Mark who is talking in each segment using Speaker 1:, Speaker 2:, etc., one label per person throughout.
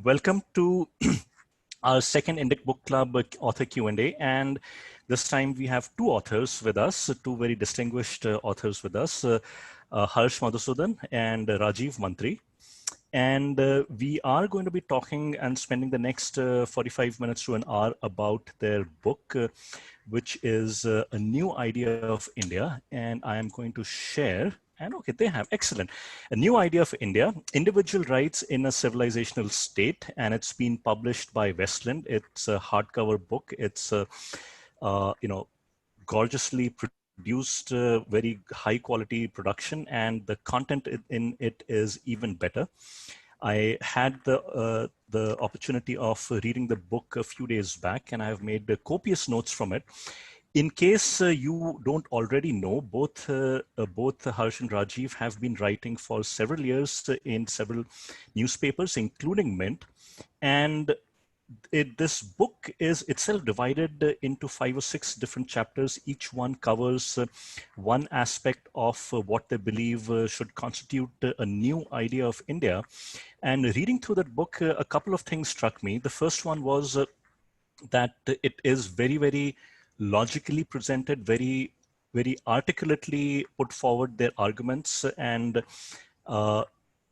Speaker 1: Welcome to our second Indic Book Club author Q&A. And this time we have two authors with us, two very distinguished authors with us, Harsh Madhusudan and Rajeev Mantri. And we are going to be talking and spending the next 45 minutes to an hour about their book, which is A New Idea of India. And I am going to share, and okay, they have, excellent. A New Idea of India, Individual Rights in a Civilisational State. And it's been published by Westland. It's a hardcover book. It's, gorgeously produced, very high quality production, and the content in it is even better. I had the opportunity of reading the book a few days back, and I have made copious notes from it. In case you don't already know, both Harsh and Rajeev have been writing for several years in several newspapers, including Mint, and this book is itself divided into 5 or 6 different chapters. Each one covers one aspect of what they believe should constitute a new idea of India. And reading through that book, a couple of things struck me. The first one was that it is very, very logically presented, very, very articulately put forward their arguments, and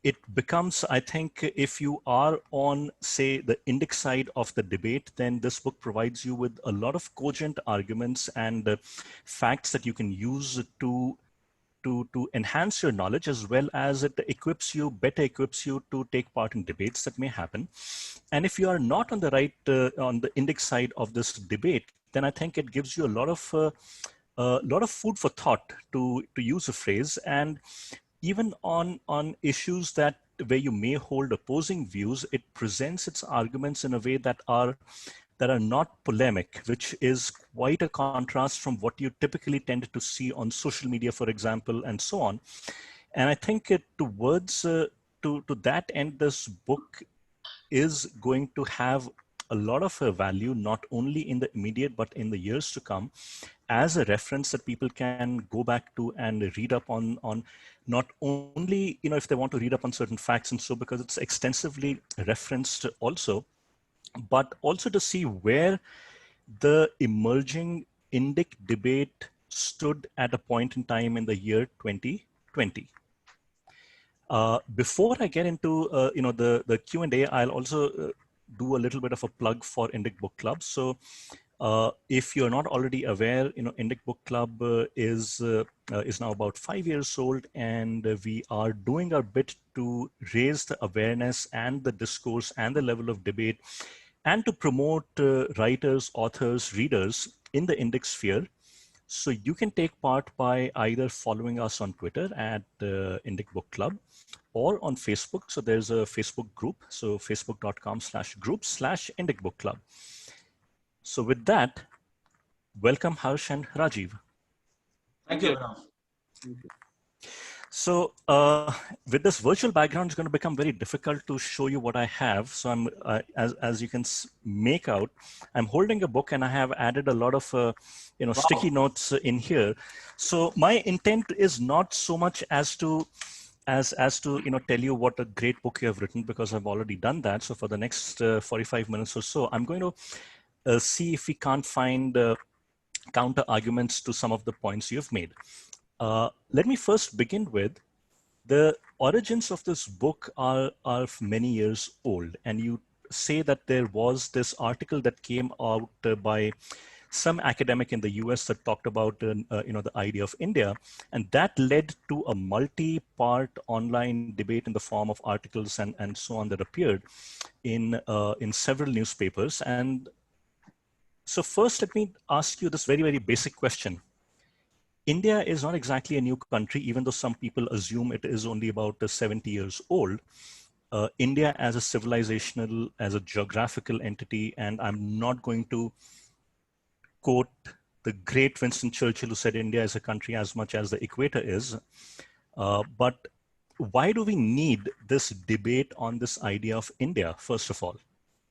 Speaker 1: it becomes, I think, if you are on, say, the Indic side of the debate, then this book provides you with a lot of cogent arguments and facts that you can use to enhance your knowledge, as well as it better equips you to take part in debates that may happen. And if you are not on the right, on the Indic side of this debate, then I think it gives you a lot of food for thought, to use a phrase. And even on issues where you may hold opposing views, it presents its arguments in a way that are not polemic, which is quite a contrast from what you typically tend to see on social media, for example, and so on. And I think towards to that end, this book is going to have a lot of value, not only in the immediate, but in the years to come, as a reference that people can go back to and read up on not only, if they want to read up on certain facts and so, because it's extensively referenced also, but also to see where the emerging Indic debate stood at a point in time in the year 2020. Before I get into the Q&A, I'll also do a little bit of a plug for Indic Book Club. So if you're not already aware, Indic Book Club is now about 5 years old, and we are doing our bit to raise the awareness and the discourse and the level of debate, and to promote writers, authors, readers in the Indic sphere. So you can take part by either following us on Twitter at Indic Book Club, or on Facebook. So there's a Facebook group. So facebook.com/group/Indic Book Club. So with that, welcome Harsh and Rajeev.
Speaker 2: Thank you.
Speaker 1: So with this virtual background, it's going to become very difficult to show you what I have. So I'm, as you can make out, I'm holding a book, and I have added a lot of sticky notes in here. So my intent is not so much as to tell you what a great book you have written, because I've already done that. So for the next 45 minutes or so, I'm going to see if we can't find counter arguments to some of the points you've made. Let me first begin with the origins of this book are many years old, and you say that there was this article that came out by some academic in the US that talked about the idea of India, and that led to a multi-part online debate in the form of articles and so on that appeared in several newspapers. And so first, let me ask you this very, very basic question. India is not exactly a new country, even though some people assume it is only about 70 years old. India as a civilizational, as a geographical entity, and I'm not going to quote the great Winston Churchill, who said India is a country as much as the equator is. But why do we need this debate on this idea of India, first of all?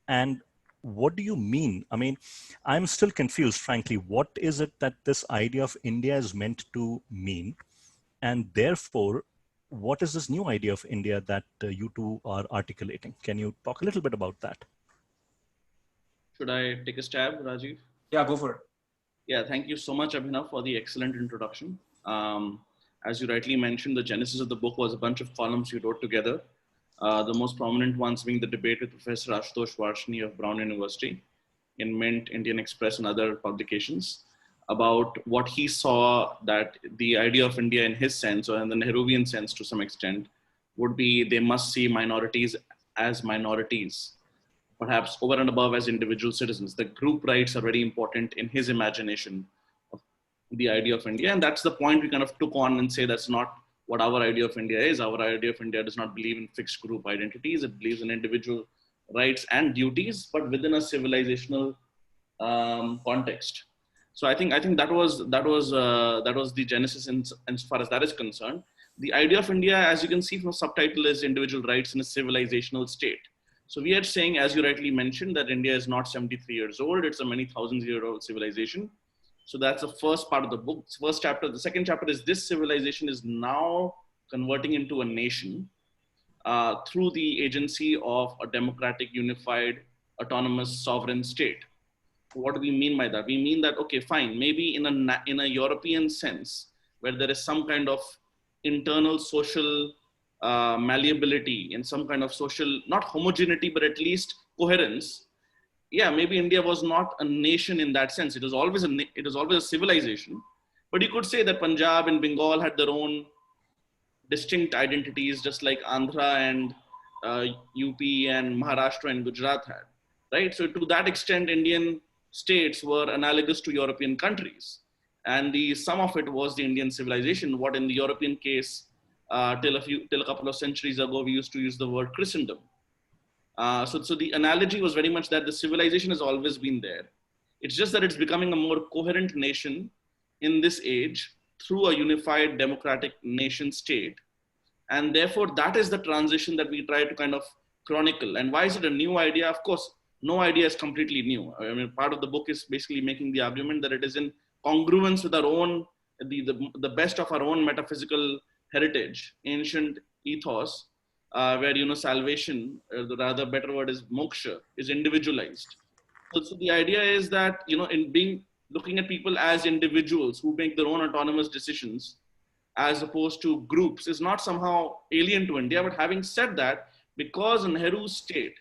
Speaker 1: And what do you mean? I mean, I'm still confused, frankly. What is it that this idea of India is meant to mean? And therefore, what is this new idea of India that you two are articulating? Can you talk a little bit about that?
Speaker 2: Should I take a stab, Rajeev?
Speaker 3: Yeah, go for it.
Speaker 2: Yeah, thank you so much, Abhinav, for the excellent introduction. As you rightly mentioned, the genesis of the book was a bunch of columns you wrote together. The most prominent ones being the debate with Professor Ashutosh Varshney of Brown University in Mint, Indian Express, and other publications about what he saw that the idea of India in his sense, or in the Nehruvian sense to some extent, would be they must see minorities as minorities, perhaps over and above as individual citizens. The group rights are very important in his imagination of the idea of India. And that's the point we kind of took on and say that's not what our idea of India is. Our idea of India does not believe in fixed group identities. It believes in individual rights and duties, but within a civilizational context. So I think that was the genesis in as far as that is concerned. The idea of India, as you can see from the subtitle, is individual rights in a civilizational state. So we are saying, as you rightly mentioned, that India is not 73 years old. It's a many thousands-year-old civilization. So that's the first part of the book. First chapter. The second chapter is this civilization is now converting into a nation through the agency of a democratic, unified, autonomous, sovereign state. What do we mean by that? We mean that, okay, fine, maybe in a European sense, where there is some kind of internal social malleability and some kind of social, not homogeneity, but at least coherence. Yeah, maybe India was not a nation in that sense. It was always a civilization. But you could say that Punjab and Bengal had their own distinct identities, just like Andhra and UP and Maharashtra and Gujarat had, right? So to that extent, Indian states were analogous to European countries. And the sum of it was the Indian civilization, what in the European case, till a couple of centuries ago, we used to use the word Christendom. So the analogy was very much that the civilization has always been there. It's just that it's becoming a more coherent nation in this age through a unified democratic nation state. And therefore, that is the transition that we try to kind of chronicle. And why is it a new idea? Of course, no idea is completely new. I mean, part of the book is basically making the argument that it is in congruence with our own, the best of our own metaphysical heritage, ancient ethos, where, salvation, the rather better word is moksha, is individualized. So the idea is that, looking at people as individuals who make their own autonomous decisions, as opposed to groups, is not somehow alien to India. But having said that, because Nehru's state,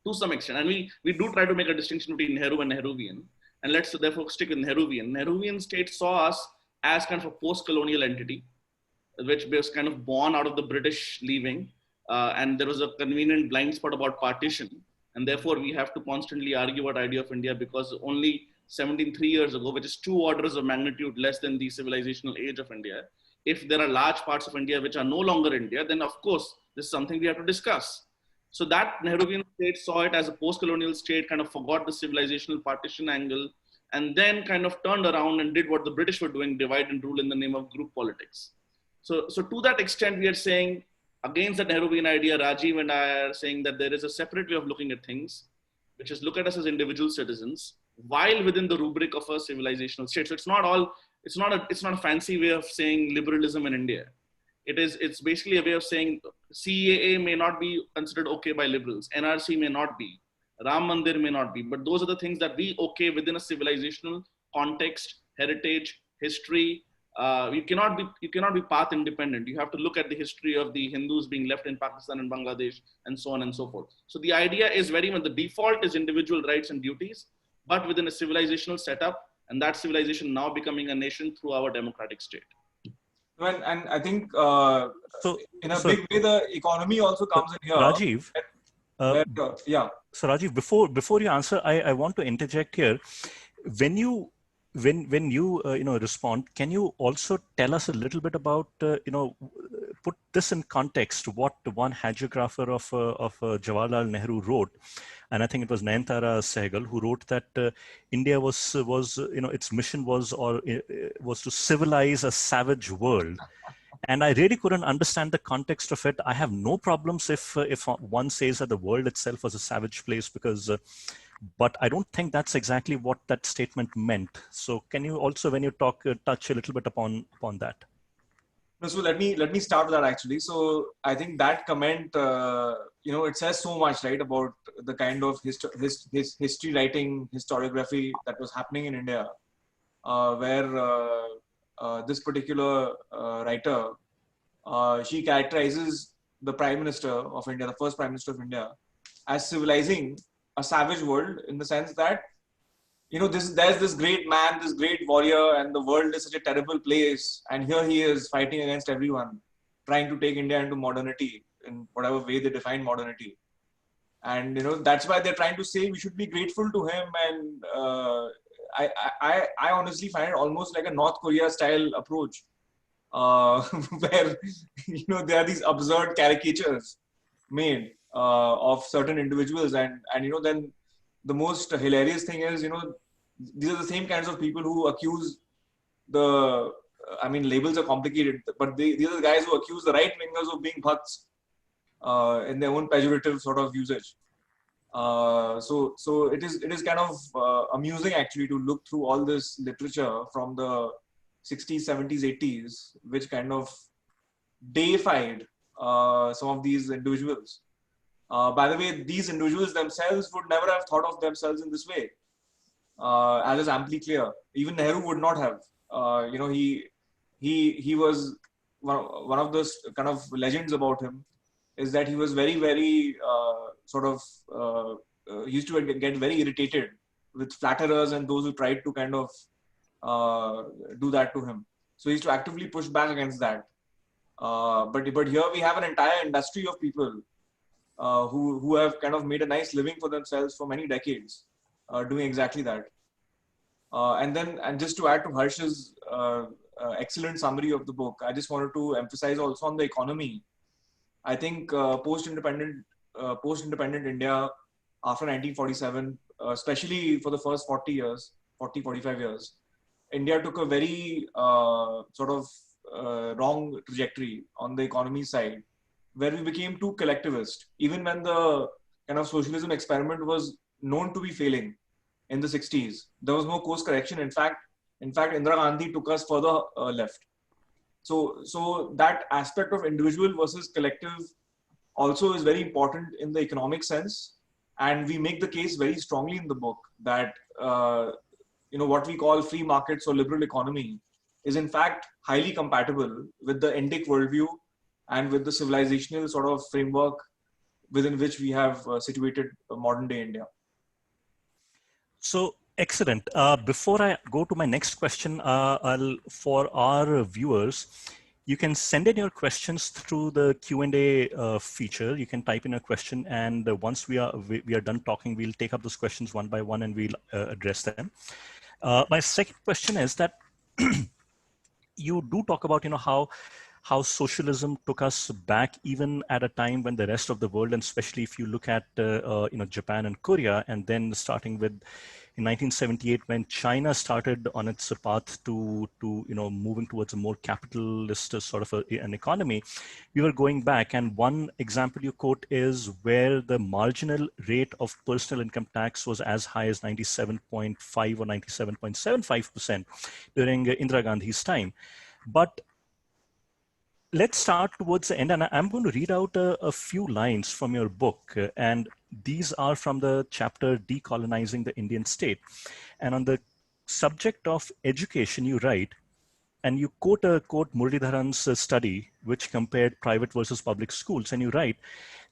Speaker 2: to some extent, and we do try to make a distinction between Nehru and Nehruvian, and let's therefore stick with Nehruvian. Nehruvian state saw us as kind of a post-colonial entity, which was kind of born out of the British leaving, and there was a convenient blind spot about partition, and therefore we have to constantly argue about idea of India because only 73 years ago, which is 2 orders of magnitude less than the civilizational age of India, if there are large parts of India which are no longer India, then of course, this is something we have to discuss. So that Nehruvian state saw it as a post-colonial state, kind of forgot the civilizational partition angle, and then kind of turned around and did what the British were doing, divide and rule in the name of group politics. So to that extent, we are saying, against the Nehruvian idea, Rajeev and I are saying that there is a separate way of looking at things, which is look at us as individual citizens, while within the rubric of a civilizational state. So it's not a fancy way of saying liberalism in India. It's basically a way of saying CAA may not be considered okay by liberals, NRC may not be, Ram Mandir may not be, but those are the things that we okay within a civilizational context, heritage, history. You cannot be path independent. You have to look at the history of the Hindus being left in Pakistan and Bangladesh and so on and so forth. So the idea is very much the default is individual rights and duties, but within a civilizational setup, and that civilization now becoming a nation through our democratic state.
Speaker 3: And I think in a big way, the economy also comes in here.
Speaker 1: Rajeev,
Speaker 3: yeah.
Speaker 1: So Rajeev, before you answer, I want to interject here. When you respond, can you also tell us a little bit about put this in context? What one hagiographer of Jawaharlal Nehru wrote, and I think it was Nayantara Sehgal who wrote that India was its mission was to civilize a savage world. And I really couldn't understand the context of it. I have no problems if one says that the world itself was a savage place, but I don't think that's exactly what that statement meant. So can you also, when you talk, touch a little bit upon that?
Speaker 3: No, so let me start with that actually. So I think that comment, it says so much, right, about the kind of history writing, historiography that was happening in India, where this particular writer, she characterizes the Prime Minister of India, the first Prime Minister of India, as civilizing a savage world, in the sense that there's this great man, this great warrior, and the world is such a terrible place. And here he is fighting against everyone, trying to take India into modernity in whatever way they define modernity. And that's why they're trying to say we should be grateful to him. And I honestly find it almost like a North Korea style approach, where there are these absurd caricatures made of certain individuals, and then the most hilarious thing is, these are the same kinds of people who accuse labels are complicated, but these are the guys who accuse the right wingers of being bhakts in their own pejorative sort of usage. So it is kind of amusing actually to look through all this literature from the 60s, 70s, 80s, which kind of deified some of these individuals. By the way, these individuals themselves would never have thought of themselves in this way, as is amply clear. Even Nehru would not have. He was one of those kind of legends about him, is that he was very, very used to get very irritated with flatterers and those who tried to kind of do that to him. So he used to actively push back against that. But here we have an entire industry of people who have kind of made a nice living for themselves for many decades, doing exactly that. And just to add to Harsh's excellent summary of the book, I just wanted to emphasize also on the economy. I think post-independent India after 1947, especially for the first 45 years, India took a very wrong trajectory on the economy side, where we became too collectivist, even when the kind of socialism experiment was known to be failing in the 60s. There was no course correction. In fact, Indira Gandhi took us further left. So that aspect of individual versus collective also is very important in the economic sense. And we make the case very strongly in the book that, what we call free markets or liberal economy is in fact highly compatible with the Indic worldview and with the civilizational sort of framework within which we have situated modern day India.
Speaker 1: So excellent. Before I go to my next question, for our viewers, you can send in your questions through the Q&A feature. You can type in a question, and once we are done talking, we'll take up those questions one by one and we'll address them. My second question is that you do talk about how socialism took us back even at a time when the rest of the world, and especially if you look at Japan and Korea, and then starting with in 1978 when China started on its path to moving towards a more capitalist sort of an economy, we were going back. And one example you quote is where the marginal rate of personal income tax was as high as 97.5 or 97.75% during Indira Gandhi's time. But let's start towards the end, and I'm going to read out a few lines from your book, and these are from the chapter Decolonizing the Indian State. And on the subject of education, you write, and you quote Muralidharan's study, which compared private versus public schools, and you write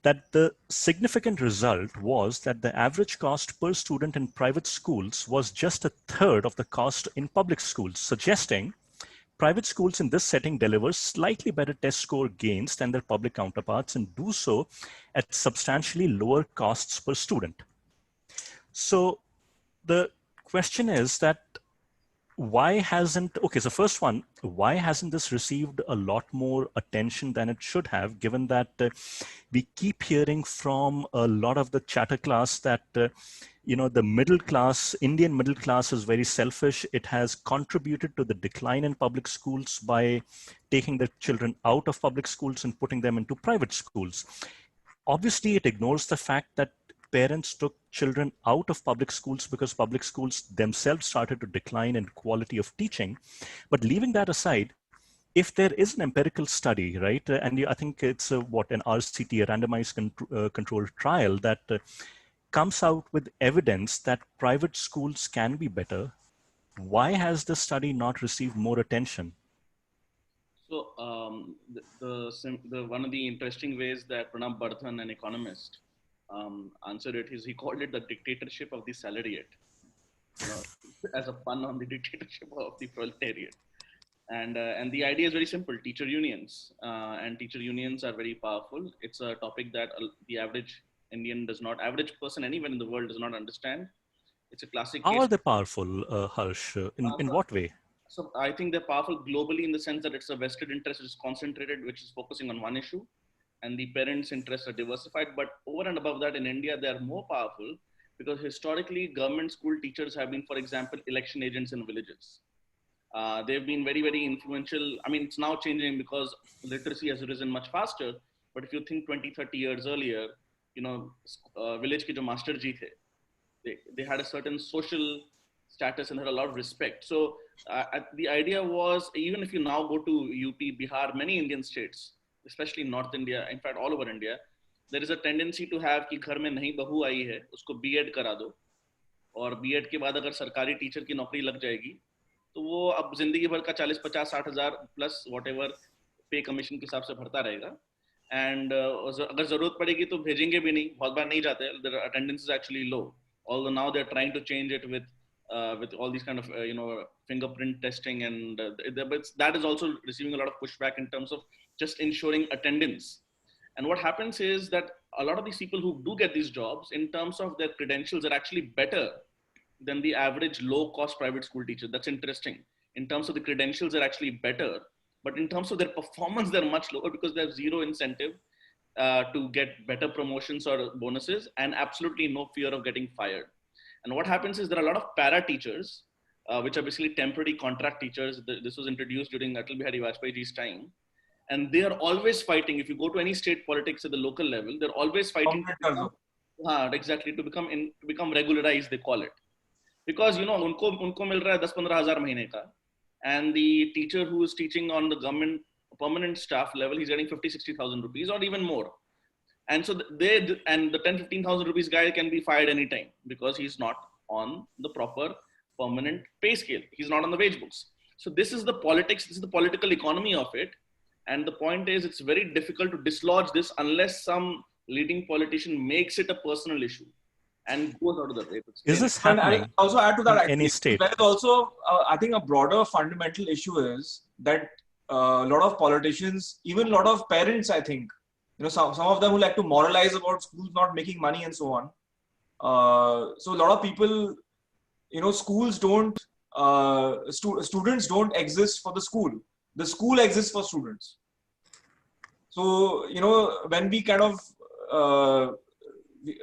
Speaker 1: that the significant result was that the average cost per student in private schools was just a third of the cost in public schools, suggesting private schools in this setting deliver slightly better test score gains than their public counterparts and do so at substantially lower costs per student. So the question is that why hasn't this received a lot more attention than it should have, given that we keep hearing from a lot of the chatter class that the middle class, Indian middle class, is very selfish. It has contributed to the decline in public schools by taking the children out of public schools and putting them into private schools. Obviously, it ignores the fact that parents took children out of public schools because public schools themselves started to decline in quality of teaching. But leaving that aside, if there is an empirical study, right, and I think it's what, an RCT, a randomized controlled trial that comes out with evidence that private schools can be better, why has this study not received more attention?
Speaker 2: So one of the interesting ways that Pranab Bardhan, an economist, answered it is he called it the dictatorship of the salariate, you know, as a pun on the dictatorship of the proletariat. And the idea is very simple. Teacher unions and teacher unions are very powerful. It's a topic that the average Indian does not, average person anywhere in the world does not understand. It's a classic
Speaker 1: How
Speaker 2: case.
Speaker 1: are they powerful, Harsh? In what way?
Speaker 2: So I think they're powerful globally in the sense that it's a vested interest which is concentrated, which is focusing on one issue, and the parents' interests are diversified. But over and above that, in India, they are more powerful because historically, government school teachers have been, for example, election agents in villages. They've been very, very influential. I mean, it's now changing because literacy has risen much faster. But if you think 20, 30 years earlier, you know, village ke jo master ji the, they had a certain social status and had a lot of respect. So the idea was, even if you now go to UP, Bihar, many Indian states, especially North India, in fact, all over India, there is a tendency to have कि घर में नहीं बहू आई है, उसको B.Ed करा दो, और B.Ed के बाद अगर सरकारी टीचर की नौकरी लग जाएगी, तो वो अब जिंदगी भर का 40, 50, 60 हजार प्लस whatever पे कमीशन के हिसाब से भरता रहेगा. And अगर जरूरत पड़ेगी तो भेजेंगे भी नहीं, बहुत बार नहीं जाते. The attendance is actually low. Although now they're trying to change it with all these kind of fingerprint testing, and but that is also receiving a lot of pushback in terms of just ensuring attendance. And what happens is that a lot of these people who do get these jobs, in terms of their credentials, are actually better than the average low-cost private school teacher. That's interesting. In terms of the credentials, they're actually better, but in terms of their performance, they're much lower because they have zero incentive to get better promotions or bonuses, and absolutely no fear of getting fired. And what happens is there are a lot of para teachers, which are basically temporary contract teachers. This was introduced during Atal Bihari Vajpayee's time. And they are always fighting. If you go to any state politics at the local level, they're always fighting to become regularized, they call it. Because, you know, unko mil raha hai 10-15 hazar mahine ka. And the teacher who is teaching on the government permanent staff level, he's getting 50-60,000 rupees or even more. And so the 10-15,000 rupees guy can be fired anytime because he's not on the proper permanent pay scale. He's not on the wage books. So this is the politics, this is the political economy of it. And the point is, it's very difficult to dislodge this unless some leading politician makes it a personal issue and goes out of the way.
Speaker 1: Is this happening?
Speaker 3: And I also add to that,
Speaker 1: in any state?
Speaker 3: There is also, I think, a broader fundamental issue is that a lot of politicians, even a lot of parents, I think, you know, some of them who like to moralize about schools not making money and so on. So a lot of people, you know, schools don't, students don't exist for the school. The school exists for students. So, you know, when we kind of,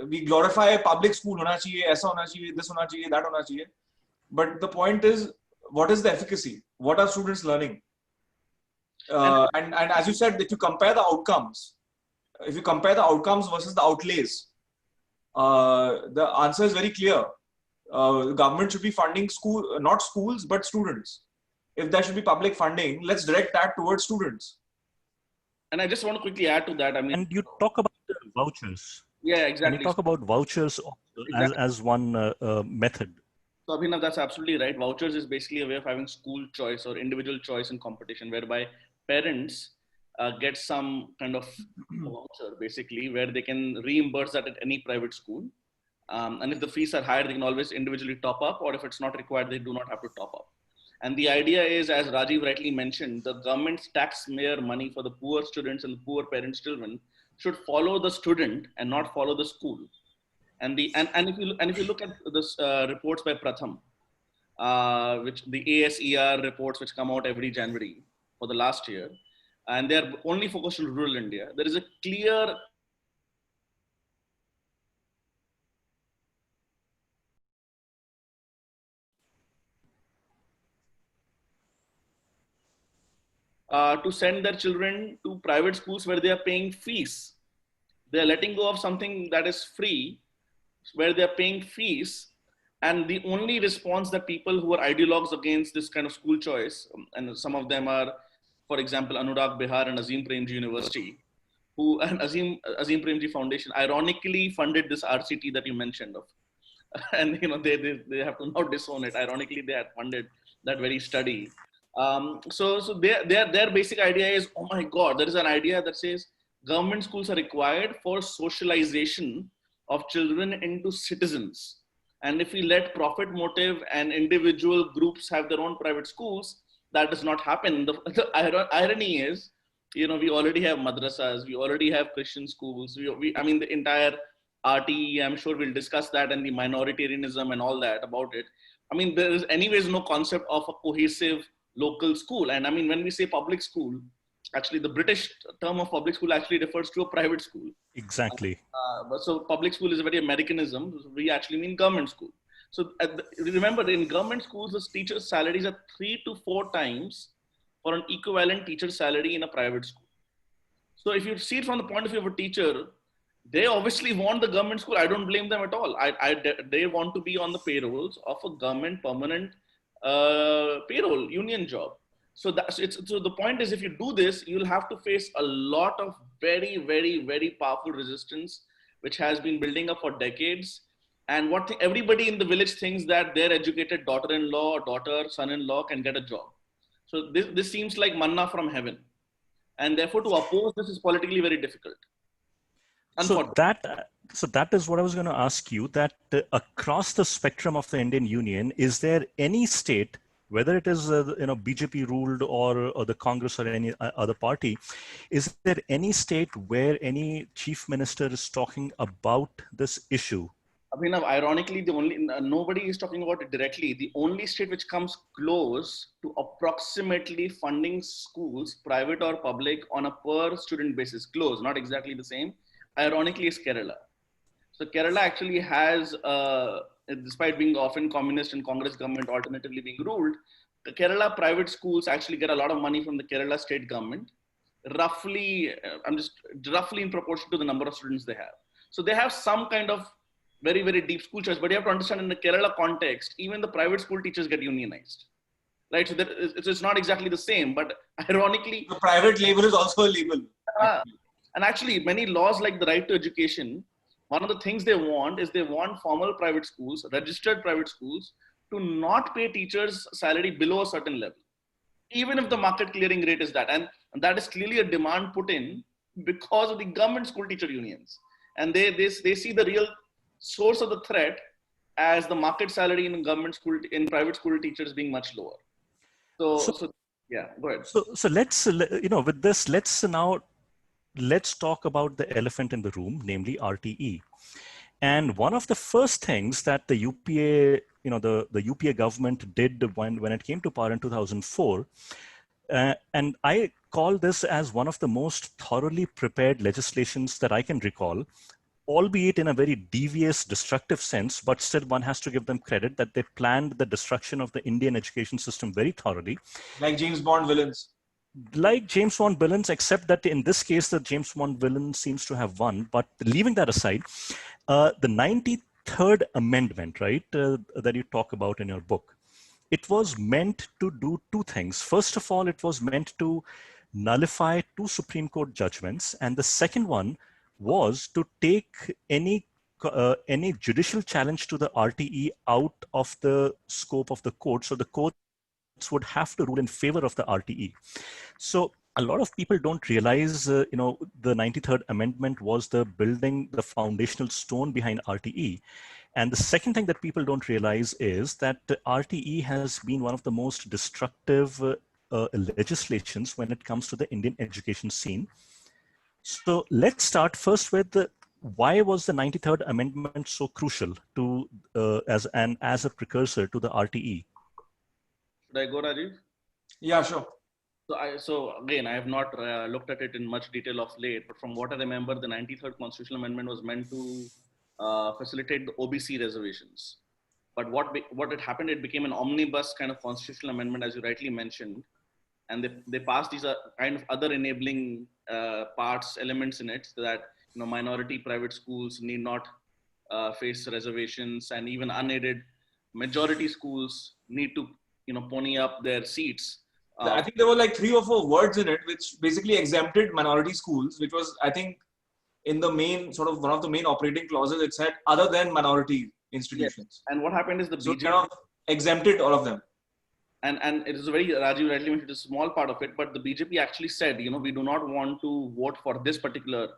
Speaker 3: we glorify public school, hona chahiye, aisa hona chahiye, this hona chahiye, that hona chahiye. But the point is, what is the efficacy? What are students learning? And as you said, if you compare the outcomes, versus the outlays, the answer is very clear. The government should be funding not schools, but students. If there should be public funding, let's direct that towards students.
Speaker 2: And I just want to quickly add to that. I mean,
Speaker 1: and you talk about vouchers.
Speaker 2: Yeah, exactly.
Speaker 1: And you talk about vouchers as one method.
Speaker 2: So Abhinav, that's absolutely right. Vouchers is basically a way of having school choice or individual choice in competition, whereby parents get some kind of voucher, basically, where they can reimburse that at any private school. And if the fees are higher, they can always individually top up, or if it's not required, they do not have to top up. And the idea is, as Rajeev rightly mentioned, the government's taxpayer money for the poor students and the poor parents' children should follow the student and not follow the school. And if you look at this reports by Pratham, which the ASER reports which come out every January for the last year, and they're only focused on rural India, there is a clear to send their children to private schools where they are paying fees. They are letting go of something that is free, where they are paying fees. And the only response that people who are ideologues against this kind of school choice, and some of them are for example, Anurag Bihar and Azim Premji University, who and Azim Premji Foundation ironically funded this RCT that you mentioned of. And they have to now disown it. Ironically, they had funded that very study. So their basic idea is, oh my God, there is an idea that says government schools are required for socialization of children into citizens. And if we let profit motive and individual groups have their own private schools, that does not happen. The irony is, we already have madrasas, we already have Christian schools. I mean, the entire RTE, I'm sure we'll discuss that, and the minoritarianism and all that about it. I mean, there is anyways no concept of a cohesive local school. And I mean, when we say public school, actually the British term of public school actually refers to a private school.
Speaker 1: Exactly.
Speaker 2: So public school is a very Americanism. We actually mean government school. So remember, in government schools, the teachers' salaries are 3 to 4 times for an equivalent teacher salary in a private school. So if you see it from the point of view of a teacher, they obviously want the government school. I don't blame them at all. They want to be on the payrolls of a government permanent payroll union job. So so the point is, if you do this, you'll have to face a lot of very, very, very powerful resistance, which has been building up for decades. And everybody in the village thinks that their educated daughter-in-law or daughter, son-in-law can get a job. So this seems like manna from heaven. And therefore, to oppose this is politically very difficult.
Speaker 1: So that is what I was going to ask you, that across the spectrum of the Indian Union, is there any state, whether it is BJP ruled or the Congress or any other party, is there any state where any chief minister is talking about this issue?
Speaker 2: Abhinav, ironically, nobody is talking about it directly. The only state which comes close to approximately funding schools, private or public, on a per student basis, close, not exactly the same, ironically, is Kerala. So Kerala actually has, despite being often communist and Congress government alternatively being ruled, the Kerala private schools actually get a lot of money from the Kerala state government, roughly in proportion to the number of students they have. So they have some kind of very, very deep school choice, but you have to understand, in the Kerala context, even the private school teachers get unionized, right? So it's not exactly the same, but ironically,
Speaker 3: the private labor is also a label.
Speaker 2: And actually, many laws like the right to education, one of the things they want is formal private schools, registered private schools, to not pay teachers salary below a certain level, even if the market clearing rate is that. And that is clearly a demand put in because of the government school teacher unions. And they see the real source of the threat as the market salary in private school teachers being much lower. So yeah, go ahead.
Speaker 1: So let's, with this, let's talk about the elephant in the room, namely RTE. And one of the first things that the UPA, the UPA government did when it came to power in 2004, and I call this as one of the most thoroughly prepared legislations that I can recall, albeit in a very devious, destructive sense, but still one has to give them credit that they planned the destruction of the Indian education system very thoroughly.
Speaker 3: Like James Bond villains.
Speaker 1: Like James Bond villains, except that in this case, the James Bond villain seems to have won. But leaving that aside, the 93rd Amendment, right, that you talk about in your book, it was meant to do two things. First of all, it was meant to nullify 2 Supreme Court judgments. And the second one was to take any judicial challenge to the RTE out of the scope of the court. So the courts would have to rule in favor of the RTE. So a lot of people don't realize, the 93rd Amendment was the foundational stone behind RTE. And the second thing that people don't realize is that the RTE has been one of the most destructive legislations when it comes to the Indian education scene. So let's start first with why was the 93rd Amendment so crucial to as a precursor to the RTE?
Speaker 2: Should I go, Rajeev?
Speaker 3: Yeah, sure.
Speaker 2: So again, I have not looked at it in much detail of late, but from what I remember, the 93rd Constitutional Amendment was meant to facilitate the OBC reservations. But what had happened, it became an omnibus kind of constitutional amendment, as you rightly mentioned, and they passed these kind of other enabling elements in it, so that minority private schools need not face reservations, and even unaided majority schools need to pony up their seats
Speaker 3: I think there were like 3 or 4 words in it which basically exempted minority schools, which was, I think, in the main sort of one of the main operating clauses. It said other than minority
Speaker 2: Yes.
Speaker 3: institutions.
Speaker 2: And what happened is the
Speaker 3: So it
Speaker 2: BJP,
Speaker 3: kind of exempted all of them.
Speaker 2: and it is a very, Rajeev rightly mentioned, a small part of it, but the BJP actually said, we do not want to vote for this particular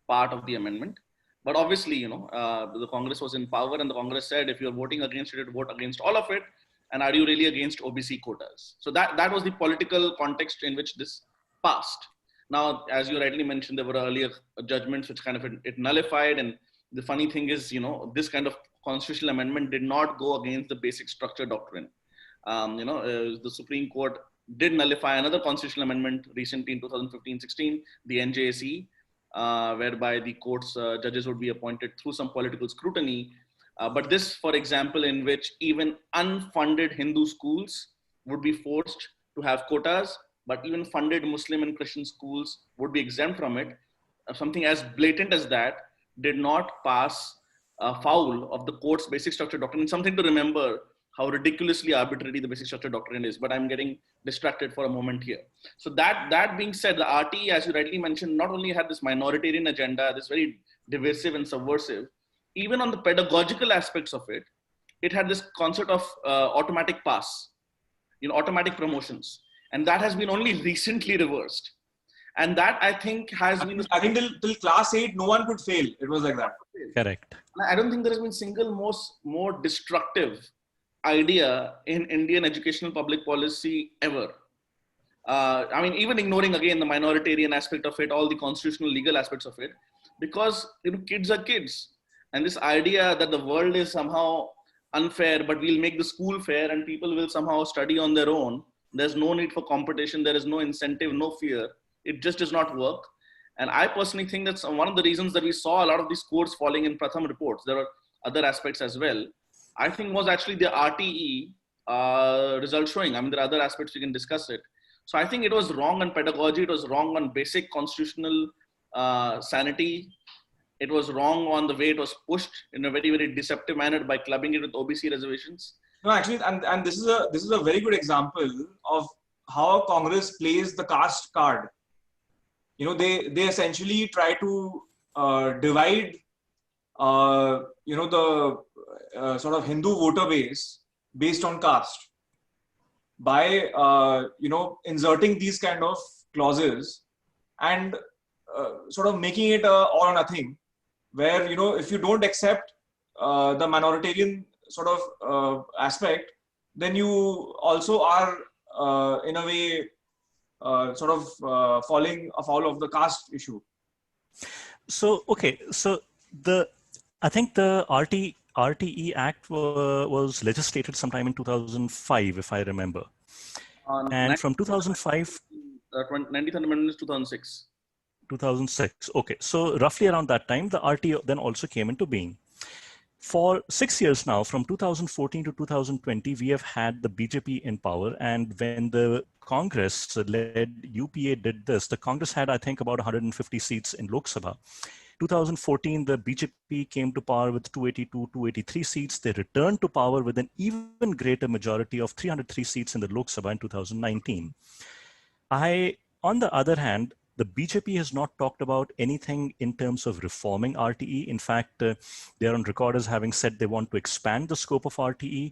Speaker 2: part of the amendment. But obviously, the Congress was in power, and the Congress said, if you're voting against it, vote against all of it. And are you really against OBC quotas? So that was the political context in which this passed. Now, as you rightly mentioned, there were earlier judgments which kind of it nullified. And the funny thing is, this kind of constitutional amendment did not go against the basic structure doctrine. The Supreme Court did nullify another constitutional amendment recently in 2015-16, the NJSE, whereby the court's judges would be appointed through some political scrutiny. But this, for example, in which even unfunded Hindu schools would be forced to have quotas, but even funded Muslim and Christian schools would be exempt from it. Something as blatant as that did not pass foul of the court's basic structure doctrine. It's something to remember how ridiculously arbitrary the basic structure doctrine is, but I'm getting distracted for a moment here. So that being said, the RT, as you rightly mentioned, not only had this minoritarian agenda, this very divisive and subversive, even on the pedagogical aspects of it, it had this concept of automatic pass, automatic promotions. And that has been only recently reversed. And that, I think, has been...
Speaker 3: I think till class 8, no one could fail. It was like that.
Speaker 1: Correct.
Speaker 2: I don't think there has been single more destructive idea in Indian educational public policy ever. Even ignoring again the minoritarian aspect of it, all the constitutional legal aspects of it, because kids are kids, and this idea that the world is somehow unfair, but we'll make the school fair and people will somehow study on their own. There's no need for competition. There is no incentive, no fear. It just does not work. And I personally think that's one of the reasons that we saw a lot of these scores falling in Pratham reports. There are other aspects as well. I think was actually the RTE result showing. There are other aspects we can discuss it. So I think it was wrong on pedagogy. It was wrong on basic constitutional sanity. It was wrong on the way it was pushed in a very, very deceptive manner by clubbing it with OBC reservations.
Speaker 3: No, actually, and this is a very good example of how Congress plays the caste card. They essentially try to divide the sort of Hindu voter base based on caste by inserting these kind of clauses and sort of making it all or nothing, where if you don't accept the minoritarian sort of aspect, then you also are in a way falling afoul of the caste issue.
Speaker 1: So okay, so I think the RTE Act was legislated sometime in 2005, if I remember. And from 2005,
Speaker 2: 19th Amendment is 2006.
Speaker 1: 2006. Okay, so roughly around that time, the RTE then also came into being. For 6 years now, from 2014 to 2020, we have had the BJP in power. And when the Congress-led UPA did this, the Congress had, I think, about 150 seats in Lok Sabha. 2014, the BJP came to power with 282, 283 seats. They returned to power with an even greater majority of 303 seats in the Lok Sabha in 2019. On the other hand, the BJP has not talked about anything in terms of reforming RTE. In fact, they're on record as having said they want to expand the scope of RTE.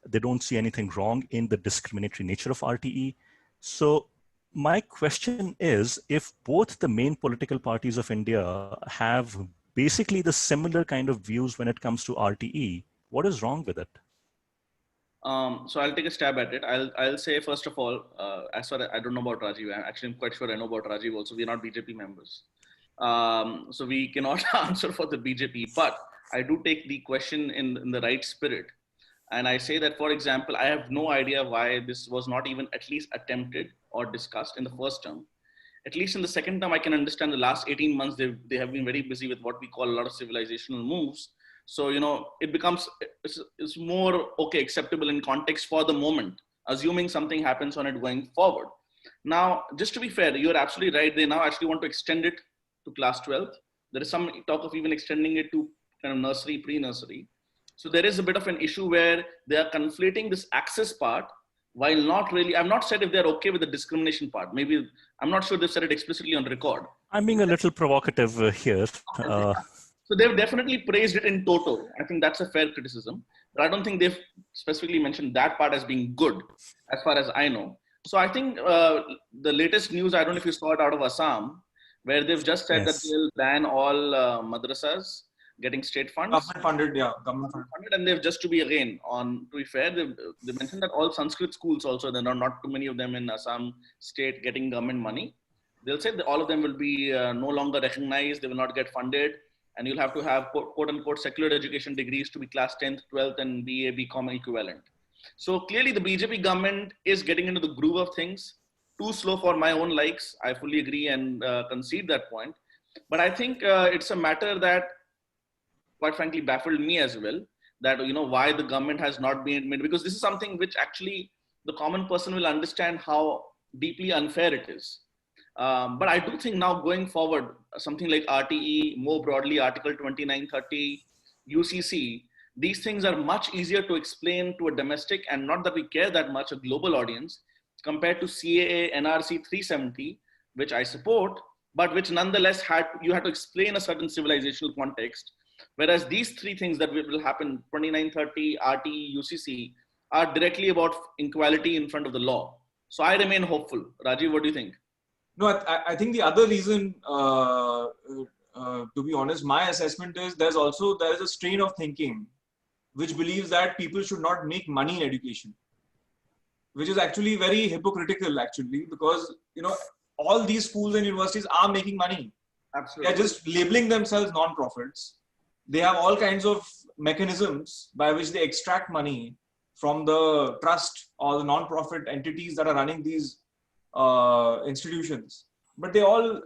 Speaker 1: They don't see anything wrong in the discriminatory nature of RTE. So my question is, if both the main political parties of India have basically the similar kind of views when it comes to RTE, what is wrong with it?
Speaker 2: So I'll take a stab at it. I'll say, first of all, as far as I don't know about Rajeev, I'm quite sure I know about Rajeev also. We're not BJP members. So we cannot answer for the BJP, but I do take the question in the right spirit. And I say that, for example, I have no idea why this was not even at least attempted or discussed in the first term. At least in the second term, I can understand the last 18 months, they have been very busy with what we call a lot of civilizational moves. So, it becomes, it's more, okay, acceptable in context for the moment, assuming something happens on it going forward. Now, just to be fair, you're absolutely right. They now actually want to extend it to class 12th. There is some talk of even extending it to kind of nursery, pre-nursery. So there is a bit of an issue where they are conflating this access part while not really, I've not said if they're okay with the discrimination part. Maybe, I'm not sure they've said it explicitly on record.
Speaker 1: I'm being a little provocative here.
Speaker 2: So they've definitely praised it in toto. I think that's a fair criticism. But I don't think they've specifically mentioned that part as being good, as far as I know. So I think the latest news, I don't know if you saw it out of Assam, where they've just said that
Speaker 1: Yes.
Speaker 2: they'll ban all madrasas getting state funds.
Speaker 3: Government funded, yeah. Government funded.
Speaker 2: And they've just to be again, to be fair, they mentioned that all Sanskrit schools also, there are not too many of them in Assam state getting government money. They'll say that all of them will be no longer recognized, they will not get funded, and you'll have to have quote unquote secular education degrees to be class 10th, 12th and BA, BCom equivalent. So clearly the BJP government is getting into the groove of things. Too slow for my own likes. I fully agree and concede that point. But I think it's a matter that quite frankly baffled me as well, that why the government has not been made, because this is something which actually the common person will understand how deeply unfair it is. But I do think now going forward, something like RTE, more broadly Article 2930, UCC, these things are much easier to explain to a domestic, and not that we care that much, a global audience, compared to CAA, NRC 370, which I support, but which nonetheless you had to explain a certain civilizational context. Whereas these three things that will happen, 2930, RTE, UCC, are directly about equality in front of the law. So I remain hopeful. Rajeev, what do you think?
Speaker 3: No, I think the other reason, to be honest, my assessment is there is a strain of thinking which believes that people should not make money in education, which is actually very hypocritical, actually, because all these schools and universities are making money.
Speaker 2: Absolutely.
Speaker 3: They are just labeling themselves non-profits. They have all kinds of mechanisms by which they extract money from the trust or the non-profit entities that are running these institutions. But they all,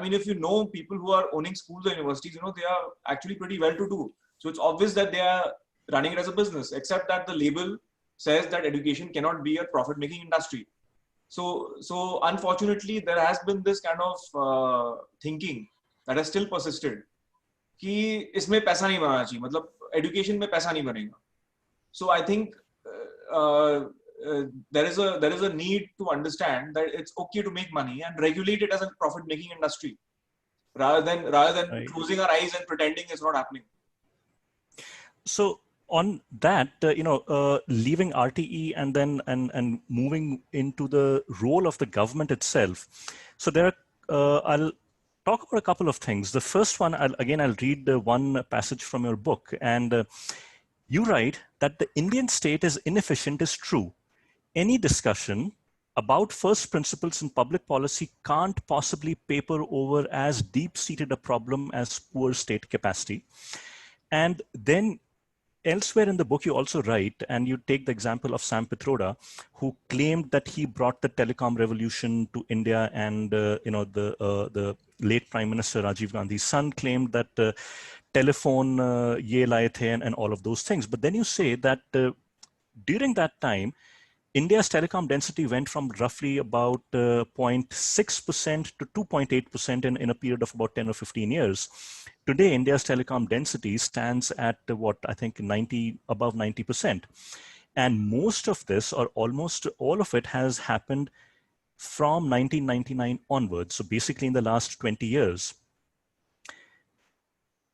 Speaker 3: if you know people who are owning schools or universities, they are actually pretty well-to-do. So it's obvious that they are running it as a business, except that the label says that education cannot be a profit-making industry. So unfortunately, there has been this kind of thinking that has still persisted. कि इसमें पैसा नहीं बनाना चाहिए, मतलब education में पैसा नहीं बनेगा. So I think there is a need to understand that it's okay to make money and regulate it as a profit-making industry, rather than right. Closing our eyes and pretending it's not happening.
Speaker 1: So on that, leaving RTE and then and moving into the role of the government itself. So there are, I'll talk about a couple of things. The first one, I'll read one passage from your book, and you write that the Indian state is inefficient is true. Any discussion about first principles in public policy can't possibly paper over as deep-seated a problem as poor state capacity. And then elsewhere in the book, you also write, and you take the example of Sam Pitroda, who claimed that he brought the telecom revolution to India, and the late Prime Minister Rajiv Gandhi's son claimed that telephone ye laye the and all of those things. But then you say that during that time, India's telecom density went from roughly about 0.6% to 2.8% in a period of about 10 or 15 years. Today, India's telecom density stands at above 90%. And most of this, or almost all of it, has happened from 1999 onwards. So basically in the last 20 years.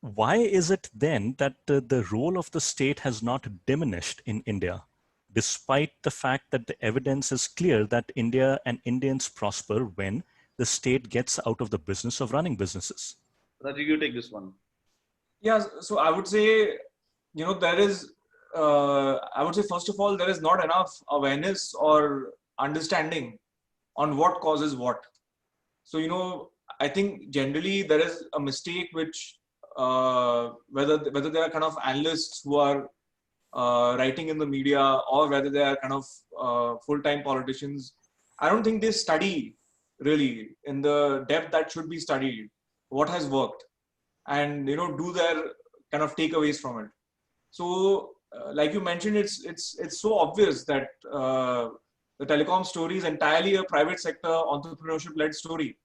Speaker 1: Why is it then that the role of the state has not diminished in India, despite the fact that the evidence is clear that India and Indians prosper when the state gets out of the business of running businesses?
Speaker 2: Rajeev, you take this one.
Speaker 3: Yeah, so I would say, there is, I would say, first of all, there is not enough awareness or understanding on what causes what. So, I think generally there is a mistake which, whether there are kind of analysts who are writing in the media, or whether they are kind of full-time politicians, I don't think they study really in the depth that should be studied what has worked, and do their kind of takeaways from it. So like you mentioned, it's so obvious that the telecom story is entirely a private sector entrepreneurship led story,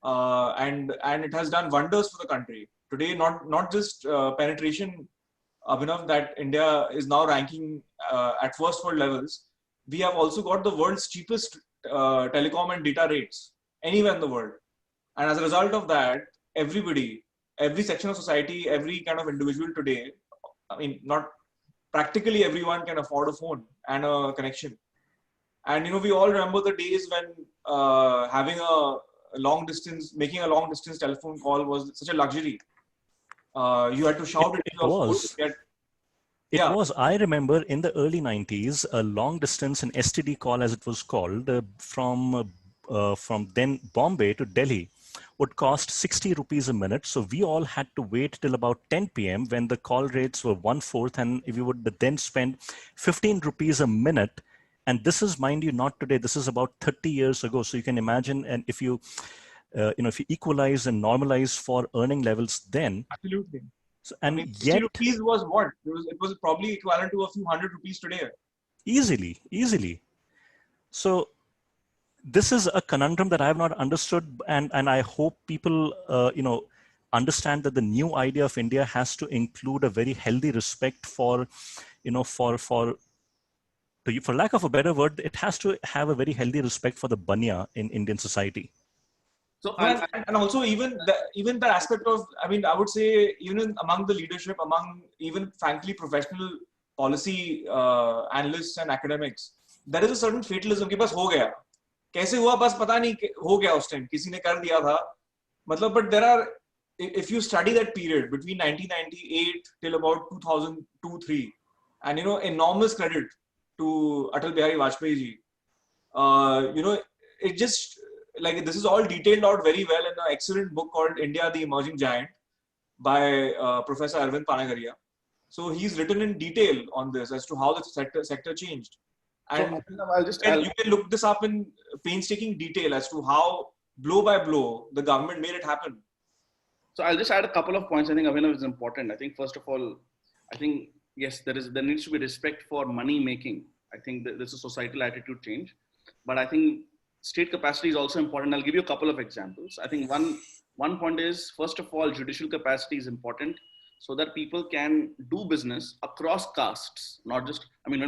Speaker 3: and it has done wonders for the country today. Not just penetration, Abhinav, that India is now ranking at first world levels, we have also got the world's cheapest telecom and data rates anywhere in the world. And as a result of that, everybody, every section of society, every kind of individual today, I mean, not practically everyone can afford a phone and a connection. And, you know, we all remember the days when making a long distance telephone call was such a luxury. You had to shout it
Speaker 1: It
Speaker 3: into your phone
Speaker 1: was.
Speaker 3: to get.
Speaker 1: It
Speaker 3: Yeah,
Speaker 1: was. I remember in the early 90s, a long distance, an STD call, as it was called, from then Bombay to Delhi would cost 60 rupees a minute. So we all had to wait till about 10 p.m. when the call rates were 1/4, and if you would then spend 15 rupees a minute. And this is, mind you, not today. This is about 30 years ago. So you can imagine, and if you, if you equalize and normalize for earning levels then,
Speaker 3: absolutely.
Speaker 1: so,
Speaker 3: I
Speaker 1: and
Speaker 3: mean, 60
Speaker 1: yet
Speaker 3: rupees was what? It was probably equivalent to a few hundred rupees today.
Speaker 1: easily. So this is a conundrum that I have not understood, and I hope people, understand that the new idea of India has to include a very healthy respect for, for lack of a better word, it has to have a very healthy respect for the banya in Indian society.
Speaker 2: So
Speaker 3: No, and also even the aspect of, I mean, I would say even among the leadership, among even frankly professional policy analysts and academics, there is a certain fatalism कि बस हो गया, कैसे हुआ बस पता नहीं हो गया उस टाइम किसी ने कर दिया था, मतलब but there are, if you study that period between 1998 till about 2002-3, and you know, enormous credit to Atal Bihari Vajpayee ji, it just, like, this is all detailed out very well in an excellent book called India, the Emerging Giant by Professor Arvind Panagaria. So he's written in detail on this as to how the sector changed. And you can look this up in painstaking detail as to how blow by blow the government made it happen.
Speaker 2: So I'll just add a couple of points. I think Abhinav is important. I think first of all, I think yes, there needs to be respect for money making. I think there's a societal attitude change, but I think state capacity is also important. I'll give you a couple of examples. I think one point is, first of all, judicial capacity is important so that people can do business across castes, not just, I mean,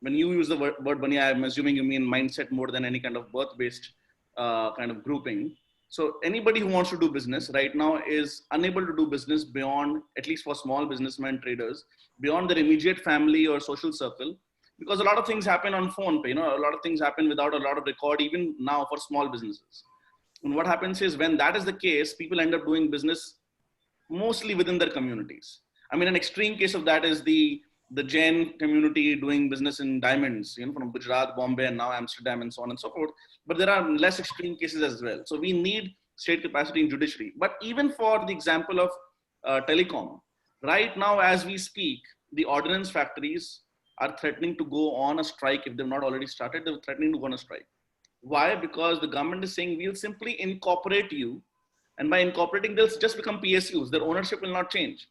Speaker 2: when you use the word banya, I'm assuming you mean mindset more than any kind of birth-based kind of grouping. So anybody who wants to do business right now is unable to do business beyond, at least for small businessmen, traders, beyond their immediate family or social circle, because a lot of things happen on phone pay, a lot of things happen without a lot of record, even now for small businesses. And what happens is, when that is the case, people end up doing business mostly within their communities. I mean, an extreme case of that is the Jain community doing business in diamonds, from Gujarat, Bombay, and now Amsterdam, and so on and so forth. But there are less extreme cases as well. So we need state capacity in judiciary. But even for the example of telecom, right now as we speak, the ordnance factories are threatening to go on a strike. If they've not already started, they're threatening to go on a strike. Why? Because the government is saying, we'll simply incorporate you. And by incorporating, they'll just become PSUs. Their ownership will not change.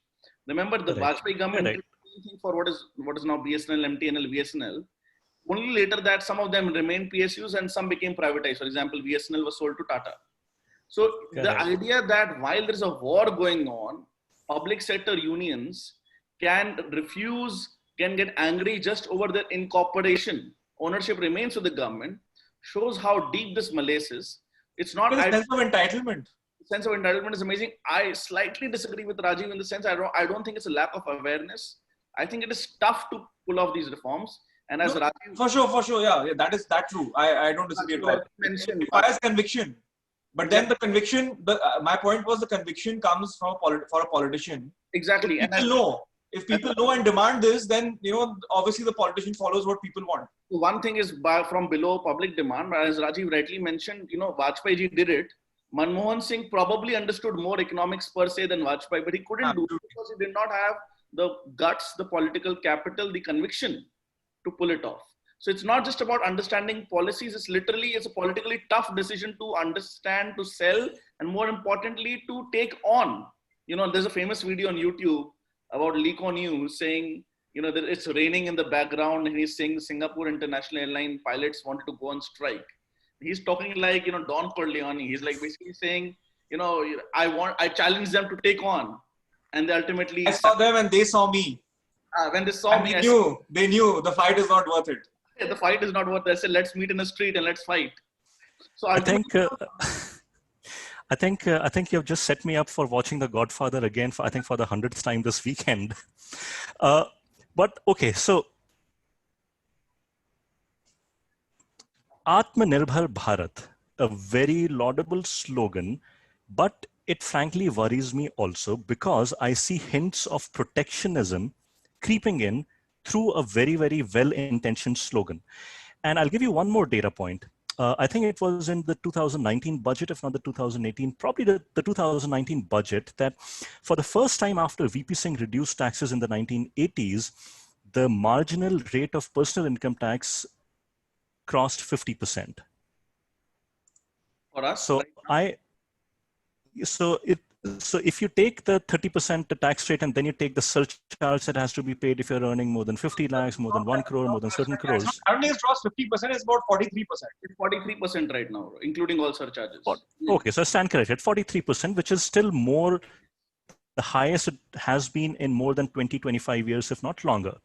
Speaker 2: Remember, the Vajpayee government did anything for what is now BSNL, MTNL, VSNL. Only later that some of them remained PSUs and some became privatized. For example, VSNL was sold to Tata. So the idea that while there's a war going on, public sector unions can get angry just over their incorporation. Ownership remains with the government, shows how deep this malaise is. It's not
Speaker 3: a sense of entitlement.
Speaker 2: Sense of entitlement is amazing. I slightly disagree with Rajeev in the sense I don't think it's a lack of awareness. I think it is tough to pull off these reforms. And as Rajeev,
Speaker 3: for sure, yeah, that's true. I don't disagree at all. It requires conviction, but then the conviction. My point was the conviction comes for a politician.
Speaker 2: Exactly.
Speaker 3: If people know and demand this, then obviously the politician follows what people want.
Speaker 2: One thing is from below public demand, as Rajeev rightly mentioned. Vajpayee ji did it. Manmohan Singh probably understood more economics per se than Vajpayee, but he couldn't do it because he did not have the guts, the political capital, the conviction to pull it off. So it's not just about understanding policies. It's a politically tough decision to understand, to sell, and more importantly, to take on. There's a famous video on YouTube about Lee Kuan Yew saying, that it's raining in the background, and he's saying the Singapore International Airline pilots wanted to go on strike. He's talking like, Don Corleone. He's like basically saying, I challenge them to take on. And they ultimately...
Speaker 3: I saw them and they saw me.
Speaker 2: When they saw me...
Speaker 3: They knew the fight is not worth it.
Speaker 2: The fight is not what they said. Let's meet in the street and let's fight. So
Speaker 1: I
Speaker 2: ultimately,
Speaker 1: think I think you've just set me up for watching The Godfather again for, I think, for the 100th time this weekend. But okay, so Atmanirbhar Bharat, a very laudable slogan, but it frankly worries me also because I see hints of protectionism creeping in through a very, very well-intentioned slogan. And I'll give you one more data point. I think it was in the 2019 budget, if not the 2018, probably the 2019 budget, that for the first time after VP Singh reduced taxes in the 1980s, the marginal rate of personal income tax crossed 50%.
Speaker 2: for us,
Speaker 1: So
Speaker 2: right?
Speaker 1: so if you take the 30% tax rate and then you take the surcharge that has to be paid if you're earning more than 50 lakhs, more than 1 crore, more than certain crores.
Speaker 3: I don't think it's crossed 50%, it's about 43%.
Speaker 2: It's 43% right now, including all surcharges.
Speaker 1: Okay, so I stand corrected, 43%, which is still more, the highest it has been in more than 20, 25 years, if not longer.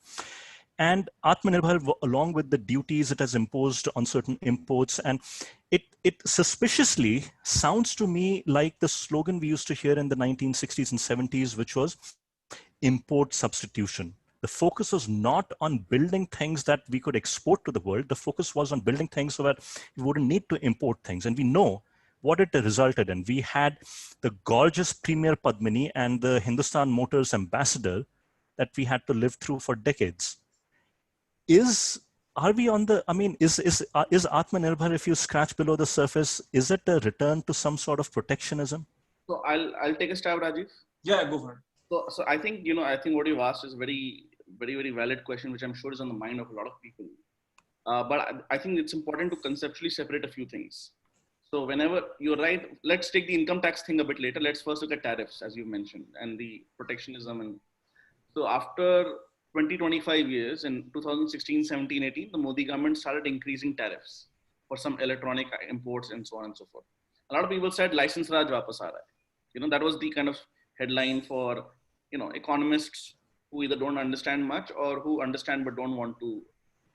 Speaker 1: And Atmanirbhar, along with the duties it has imposed on certain imports, and it suspiciously sounds to me like the slogan we used to hear in the 1960s and 70s, which was import substitution. The focus was not on building things that we could export to the world. The focus was on building things so that we wouldn't need to import things. And we know what it resulted in. We had the gorgeous Premier Padmini and the Hindustan Motors ambassador that we had to live through for decades. Are we on the, I mean, is Atmanirbhar, if you scratch below the surface, is it a return to some sort of protectionism?
Speaker 2: So I'll take a stab, Rajeev.
Speaker 3: Yeah, go for it.
Speaker 2: So I think, I think what you've asked is a very, very, very valid question, which I'm sure is on the mind of a lot of people. But I think it's important to conceptually separate a few things. So whenever you're right, let's take the income tax thing a bit later. Let's first look at tariffs, as you mentioned, and the protectionism. And so after 25 years, in 2016, 17, 18, the Modi government started increasing tariffs for some electronic imports and so on and so forth. A lot of people said license Raj wapas aa raha hai. That was the kind of headline for, economists who either don't understand much or who understand but don't want to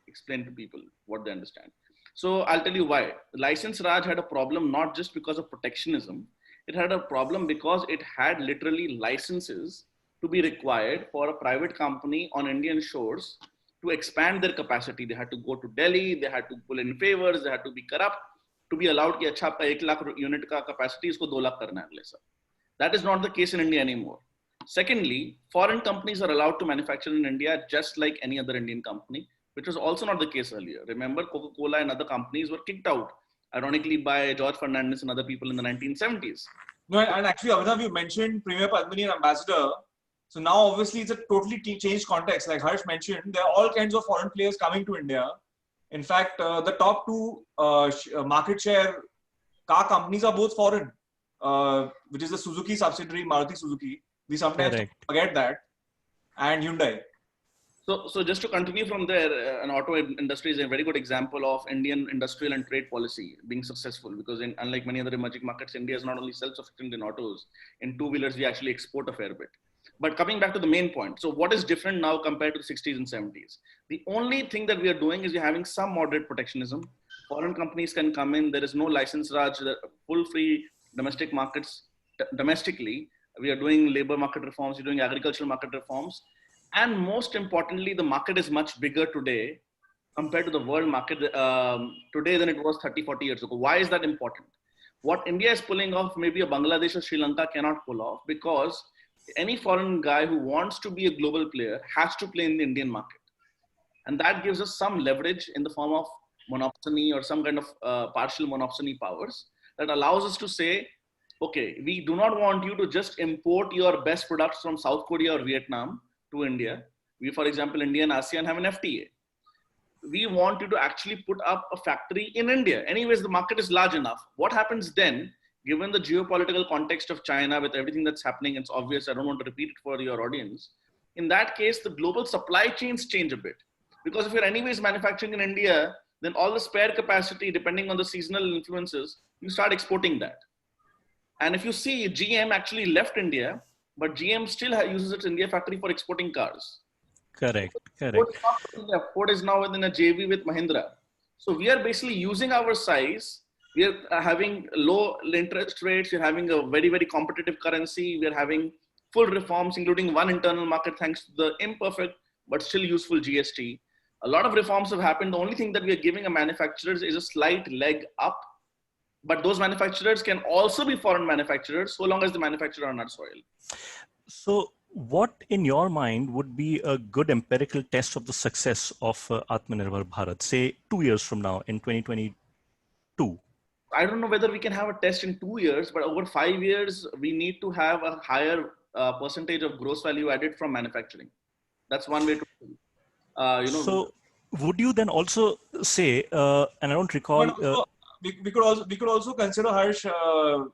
Speaker 2: explain to people what they understand. So I'll tell you why. License Raj had a problem not just because of protectionism. It had a problem because it had literally licenses to be required for a private company on Indian shores to expand their capacity. They had to go to Delhi, they had to pull in favors, they had to be corrupt to be allowed कि अच्छा आपका 1 lakh unit का capacity इसको 2 lakh करना है sir. That is not the case in India anymore. Secondly, foreign companies are allowed to manufacture in India just like any other Indian company, which was also not the case earlier. Remember, Coca-Cola and other companies were kicked out, ironically, by George Fernandez and other people in the 1970s.
Speaker 3: No, and actually, Abhinav, you mentioned Premier Padmini and Ambassador. So now, obviously, it's a totally changed context. Like Harsh mentioned, there are all kinds of foreign players coming to India. In fact, the top two market share car companies are both foreign, which is the Suzuki subsidiary, Maruti Suzuki. We sometimes forget that. And Hyundai.
Speaker 2: So just to continue from there, an auto industry is a very good example of Indian industrial and trade policy being successful, because unlike many other emerging markets, India is not only self-sufficient in autos. In two-wheelers, we actually export a fair bit. But coming back to the main point, so what is different now compared to the 60s and 70s? The only thing that we are doing is we're having some moderate protectionism. Foreign companies can come in. There is no license Raj, full free domestic markets domestically. We are doing labor market reforms. We're doing agricultural market reforms. And most importantly, the market is much bigger today compared to the world market today than it was 30, 40 years ago. Why is that important? What India is pulling off, maybe a Bangladesh or Sri Lanka cannot pull off, because any foreign guy who wants to be a global player has to play in the Indian market. And that gives us some leverage in the form of monopsony or some kind of partial monopsony powers that allows us to say, okay, we do not want you to just import your best products from South Korea or Vietnam to India. We, for example, India and ASEAN have an FTA. We want you to actually put up a factory in India. Anyways, the market is large enough. What happens then, given the geopolitical context of China with everything that's happening? It's obvious, I don't want to repeat it for your audience. In that case, the global supply chains change a bit. Because if you're anyways manufacturing in India, then all the spare capacity, depending on the seasonal influences, you start exporting that. And if you see, GM actually left India, but GM still uses its India factory for exporting cars.
Speaker 1: Correct,
Speaker 2: Ford
Speaker 1: correct.
Speaker 2: is not in India. Ford is now within a JV with Mahindra. So we are basically using our size. We are having low interest rates. We're having a very, very competitive currency. We are having full reforms, including one internal market, thanks to the imperfect but still useful GST. A lot of reforms have happened. The only thing that we are giving a manufacturers is a slight leg up. But those manufacturers can also be foreign manufacturers so long as the manufacturer on our soil.
Speaker 1: So what in your mind would be a good empirical test of the success of Atmanirbhar Bharat, say 2 years from now in 2022?
Speaker 2: I don't know whether we can have a test in 2 years, but over 5 years, we need to have a higher percentage of gross value added from manufacturing. That's one way to,
Speaker 1: So would you then also say, and I don't recall,
Speaker 3: we could also consider, Harsh,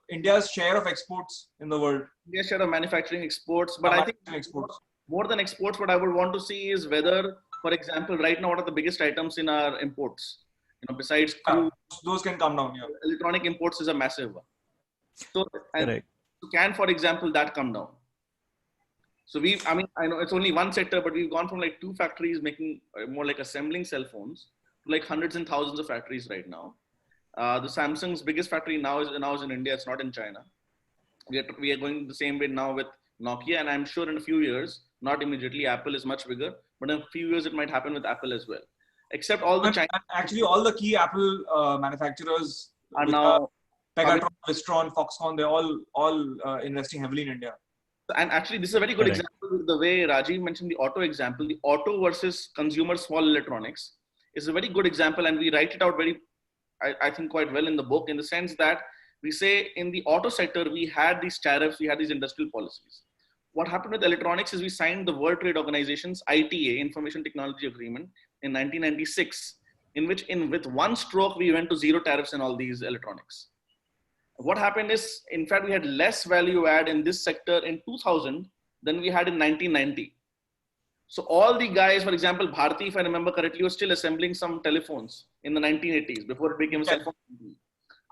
Speaker 3: India's share of exports in the world.
Speaker 2: India's share of manufacturing exports, but I think
Speaker 3: exports.
Speaker 2: More than exports, what I would want to see is whether, for example, right now, what are the biggest items in our imports? Besides crude,
Speaker 3: those can come down. Yeah.
Speaker 2: Electronic imports is a massive one. So,
Speaker 1: correct.
Speaker 2: can, for example, that come down? So I know it's only one sector, but we've gone from like 2 factories making more like assembling cell phones to like hundreds and thousands of factories right now. The Samsung's biggest factory now is in India. It's not in China. We are going the same way now with Nokia, and I'm sure in a few years, not immediately, Apple is much bigger, but in a few years it might happen with Apple as well. Except all the
Speaker 3: actually all the key Apple manufacturers
Speaker 2: are now
Speaker 3: Pegatron, Wistron, Foxconn. They're all investing heavily in India.
Speaker 2: And actually, this is a very good example. The way Rajeev mentioned the auto example, the auto versus consumer small electronics is a very good example, and we write it out I think quite well in the book, in the sense that we say in the auto sector, we had these tariffs, we had these industrial policies. What happened with electronics is we signed the World Trade Organization's ITA, Information Technology Agreement, in 1996, in which with one stroke, we went to zero tariffs in all these electronics. What happened is, in fact, we had less value add in this sector in 2000 than we had in 1990. So all the guys, for example, Bharti, if I remember correctly, was still assembling some telephones in the 1980s before it became a cell phone.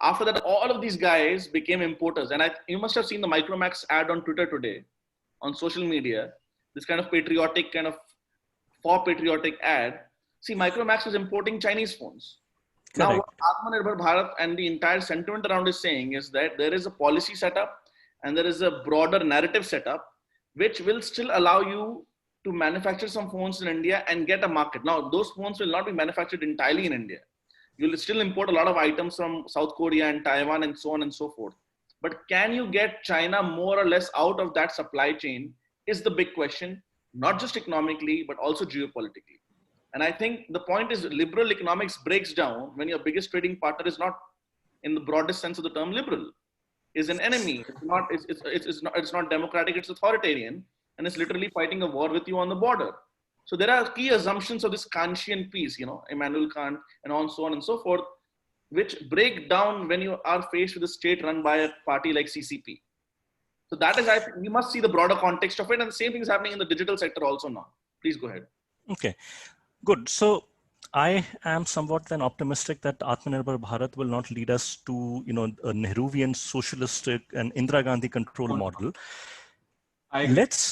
Speaker 2: After that, all of these guys became importers. And you must have seen the Micromax ad on Twitter today, on social media, this kind of patriotic, for patriotic ad. See, Micromax was importing Chinese phones. Correct. Now, what Atmanirbhar Bharat and the entire sentiment around is saying is that there is a policy setup and there is a broader narrative setup, which will still allow you to manufacture some phones in India and get a market. Now, those phones will not be manufactured entirely in India. You'll still import a lot of items from South Korea and Taiwan and so on and so forth. But can you get China more or less out of that supply chain is the big question, not just economically, but also geopolitically. And I think the point is liberal economics breaks down when your biggest trading partner is not, in the broadest sense of the term, liberal, is an enemy. It's not democratic, it's authoritarian, and it's literally fighting a war with you on the border. So there are key assumptions of this Kantian piece, Immanuel Kant and so on and so forth, which break down when you are faced with a state run by a party like CCP. So that is, I think, we must see the broader context of it, and the same thing is happening in the digital sector also now. Please go ahead.
Speaker 1: Okay, good. So I am somewhat then optimistic that Atmanirbhar Bharat will not lead us to, a Nehruvian socialistic and Indira Gandhi control model. Let's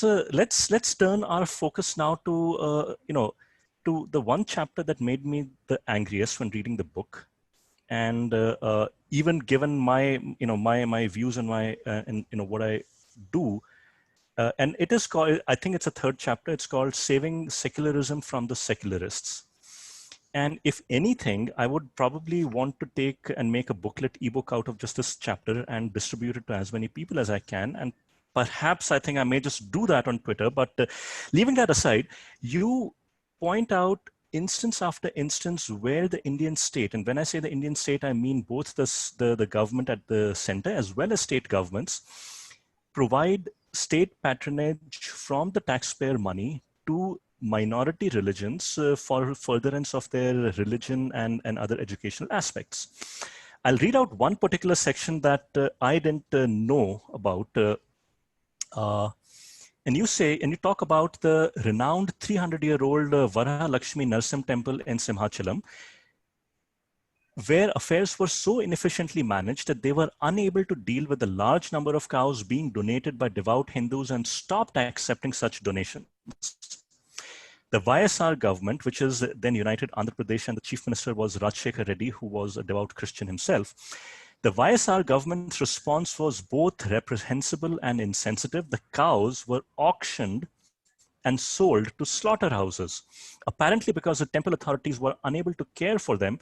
Speaker 1: turn our focus now to to the one chapter that made me the angriest when reading the book, and even given my my views and my what I do, and it is called, I think it's a 3rd chapter. It's called Saving Secularism from the Secularists. And if anything, I would probably want to take and make a booklet ebook out of just this chapter and distribute it to as many people as I can. And perhaps I think I may just do that on Twitter. But leaving that aside, you point out instance after instance where the Indian state, and when I say the Indian state, I mean both the government at the center as well as state governments, provide state patronage from the taxpayer money to minority religions for furtherance of their religion and other educational aspects. I'll read out one particular section that I didn't know about. And you talk about the renowned 300-year-old Varaha Lakshmi Narsim temple in Simhachalam, where affairs were so inefficiently managed that they were unable to deal with the large number of cows being donated by devout Hindus and stopped accepting such donations. The YSR government, which is then United Andhra Pradesh, and the chief minister was Rajshekar Reddy, who was a devout Christian himself. The YSR government's response was both reprehensible and insensitive. The cows were auctioned and sold to slaughterhouses, apparently because the temple authorities were unable to care for them,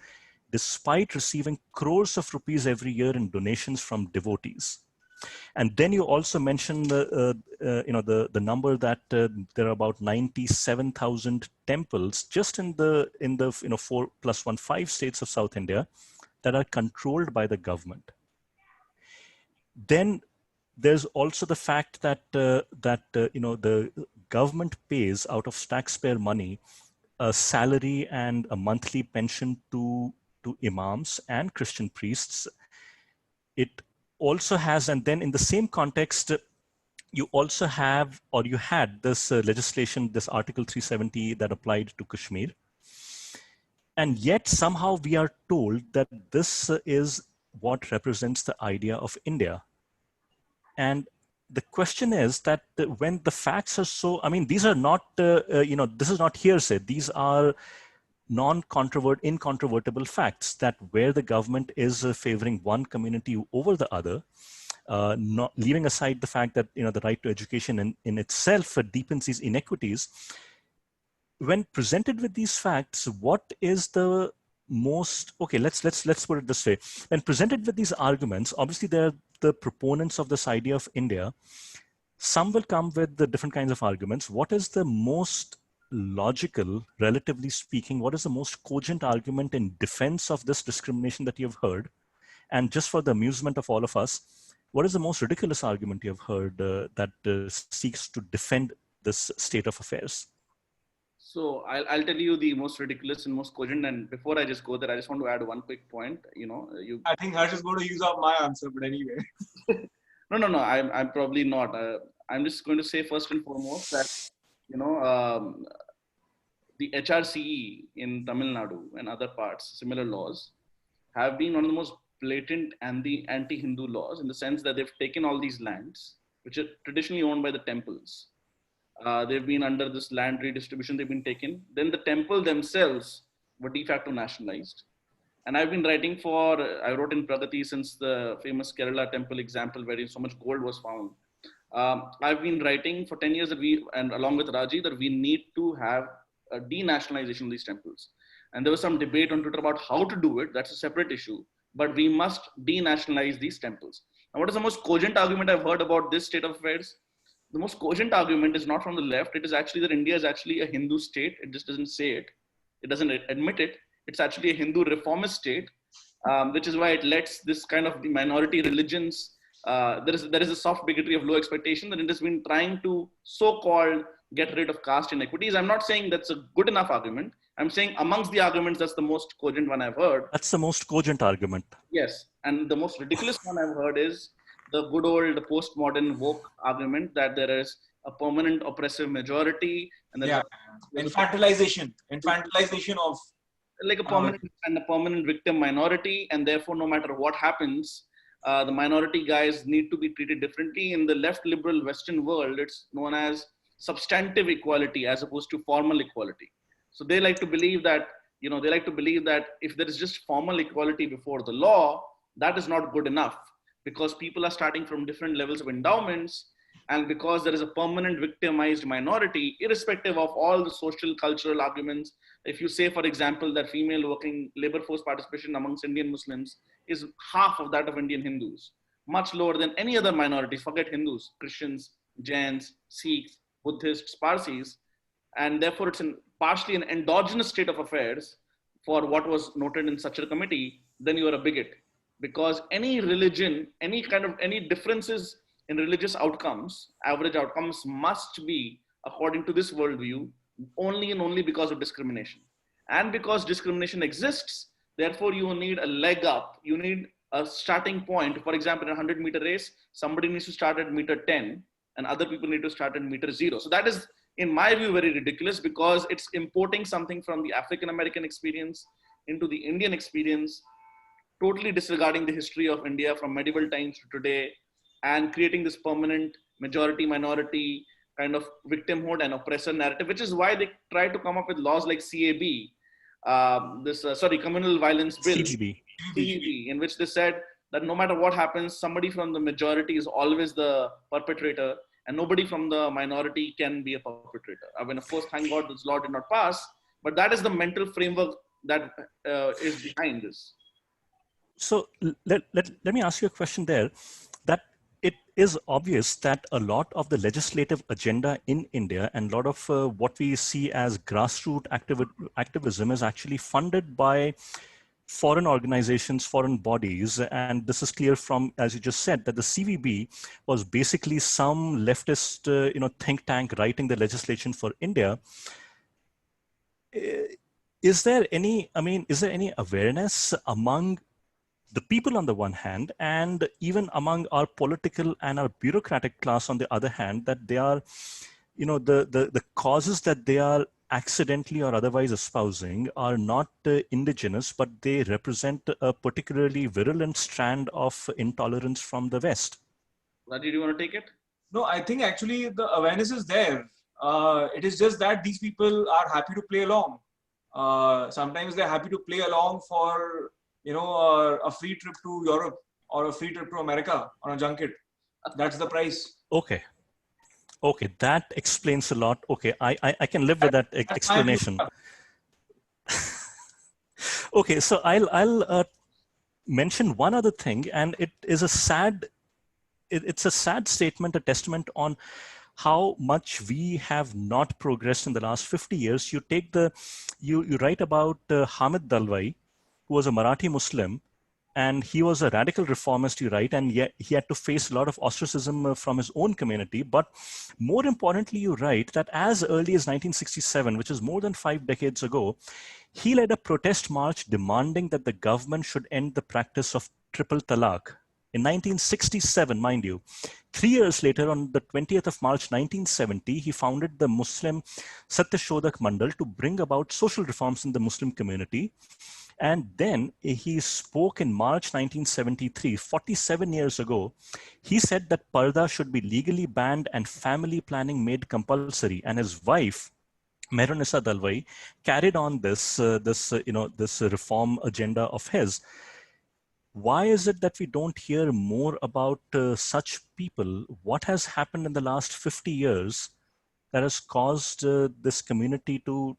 Speaker 1: despite receiving crores of rupees every year in donations from devotees. And then you also mentioned the number that there are about 97,000 temples just in the 4+1 5 states of South India that are controlled by the government. Then there's also the fact that the government pays out of taxpayer money a salary and a monthly pension to imams and Christian priests. It also has, and then in the same context, you also have, or you had this legislation, this Article 370 that applied to Kashmir. And yet somehow we are told that this is what represents the idea of India. And the question is that when the facts are so, I mean, these are not, this is not hearsay. These are incontrovertible facts that where the government is favoring one community over the other, not leaving aside the fact that the right to education in itself deepens these inequities. When presented with these facts, what is the most, okay, let's put it this way. When presented with these arguments, obviously there are the proponents of this idea of India. Some will come with the different kinds of arguments. What is the most logical, relatively speaking, what is the most cogent argument in defense of this discrimination that you've heard? And just for the amusement of all of us, what is the most ridiculous argument you've heard that seeks to defend this state of affairs?
Speaker 2: So I'll tell you the most ridiculous and most cogent. And before I just go there, I just want to add one quick point.
Speaker 3: I think Harsh is going to use up my answer, but anyway.
Speaker 2: No. I'm probably not. I'm just going to say first and foremost that the HRCE in Tamil Nadu and other parts, similar laws, have been one of the most blatant and the anti-Hindu laws in the sense that they've taken all these lands, which are traditionally owned by the temples. They've been under this land redistribution, they've been taken. Then the temple themselves were de facto nationalized. And I've been writing I wrote in Pragati since the famous Kerala temple example where so much gold was found. I've been writing for 10 years and along with Rajeev, that we need to have a denationalization of these temples. And there was some debate on Twitter about how to do it. That's a separate issue. But we must denationalize these temples. Now, what is the most cogent argument I've heard about this state of affairs? The most cogent argument is not from the left. It is actually that India is actually a Hindu state. It just doesn't say it. It doesn't admit it. It's actually a Hindu reformist state, which is why it lets this kind of the minority religions. There is a soft bigotry of low expectation that it has been trying to so-called get rid of caste inequities. I'm not saying that's a good enough argument. I'm saying amongst the arguments, that's the most cogent one I've heard.
Speaker 1: That's the most cogent argument.
Speaker 2: Yes. And the most ridiculous one I've heard is the good old postmodern woke argument that there is a permanent oppressive majority. And
Speaker 3: infantilization of
Speaker 2: like a permanent victim minority. And therefore, no matter what happens, the minority guys need to be treated differently. In the left liberal Western world, it's known as substantive equality as opposed to formal equality. So they like to believe that, if there is just formal equality before the law, that is not good enough because people are starting from different levels of endowments. And because there is a permanent victimized minority, irrespective of all the social, cultural arguments, if you say, for example, that female working labor force participation amongst Indian Muslims is half of that of Indian Hindus, much lower than any other minorities, forget Hindus, Christians, Jains, Sikhs, Buddhists, Parsis, and therefore it's partially an endogenous state of affairs for what was noted in such a committee, then you are a bigot. Because any religion, any differences in religious outcomes, average outcomes must be, according to this worldview, only and only because of discrimination. And because discrimination exists, therefore you need a leg up. You need a starting point. For example, in a 100-meter race, somebody needs to start at meter 10 and other people need to start at meter 0. So that is, in my view, very ridiculous because it's importing something from the African-American experience into the Indian experience, totally disregarding the history of India from medieval times to today, and creating this permanent majority minority kind of victimhood and oppressor narrative, which is why they tried to come up with laws like CAB, Communal Violence Bill,
Speaker 1: CBB.
Speaker 2: CVB, in which they said that no matter what happens, somebody from the majority is always the perpetrator, and nobody from the minority can be a perpetrator. I mean, of course, thank God this law did not pass, but that is the mental framework that is behind this.
Speaker 1: So let me ask you a question there. That it is obvious that a lot of the legislative agenda in India and a lot of what we see as grassroots activism is actually funded by foreign organizations, foreign bodies. And this is clear from, as you just said, that the CVB was basically some leftist think tank writing the legislation for India. Is there any awareness among the people on the one hand, and even among our political and our bureaucratic class on the other hand, that they are, the causes that they are accidentally or otherwise espousing are not indigenous, but they represent a particularly virulent strand of intolerance from the West?
Speaker 2: Rajeev, do you want to take it?
Speaker 3: No, I think actually the awareness is there. It is just that these people are happy to play along. Sometimes they're happy to play along for a free trip to Europe or a free trip to America on a junket. That's the price.
Speaker 1: Okay, that explains a lot. Okay, I can live with that explanation. Okay, so I'll mention one other thing, and it is it's a sad statement, a testament on how much we have not progressed in the last 50 years. You write about Hamid Dalwai, who was a Marathi Muslim, and he was a radical reformist, you write, and yet he had to face a lot of ostracism from his own community. But more importantly, you write that as early as 1967, which is more than 5 decades ago, he led a protest march demanding that the government should end the practice of triple talaq. In 1967, mind you. 3 years later, on the 20th of March 1970, he founded the Muslim Satyashodak Mandal to bring about social reforms in the Muslim community. And then he spoke in March 1973, 47 years ago. He said that parda should be legally banned and family planning made compulsory. And his wife, Mehrunissa Dalwai, carried on this reform agenda of his. Why is it that we don't hear more about such people? What has happened in the last 50 years that has caused this community to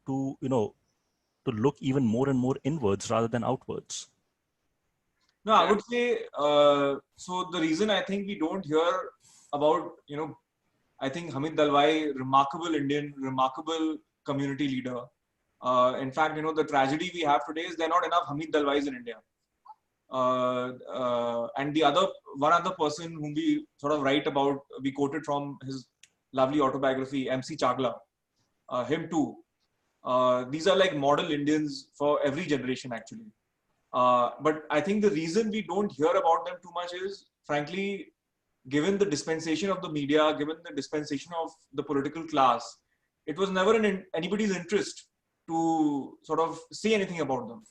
Speaker 1: look even more and more inwards rather than outwards?
Speaker 3: No, I would say, so the reason I think we don't hear about, I think Hamid Dalwai, remarkable Indian, remarkable community leader. In fact, the tragedy we have today is there are not enough Hamid Dalwais in India. And one other person whom we sort of write about, we quoted from his lovely autobiography, MC Chagla, him too. These are like model Indians for every generation, actually. But I think the reason we don't hear about them too much is, frankly, given the dispensation of the media, given the dispensation of the political class, it was never in anybody's interest to sort of say anything about them.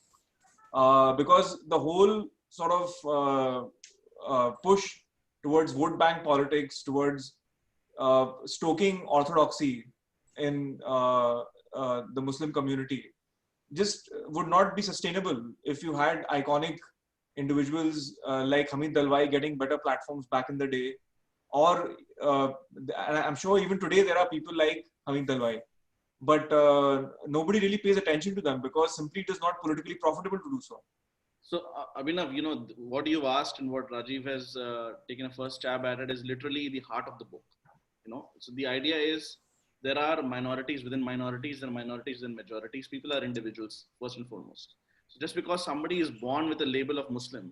Speaker 3: Because the whole sort of push towards vote bank politics, towards stoking orthodoxy in the Muslim community, just would not be sustainable if you had iconic individuals like Hamid Dalwai getting better platforms back in the day. Or, and I'm sure even today there are people like Hamid Dalwai. But nobody really pays attention to them because simply it is not politically profitable to do so.
Speaker 2: So, Abhinav, what you've asked and what Rajeev has taken a first stab at it is literally the heart of the book. So the idea is there are minorities within minorities and minorities within majorities. People are individuals, first and foremost. So just because somebody is born with a label of Muslim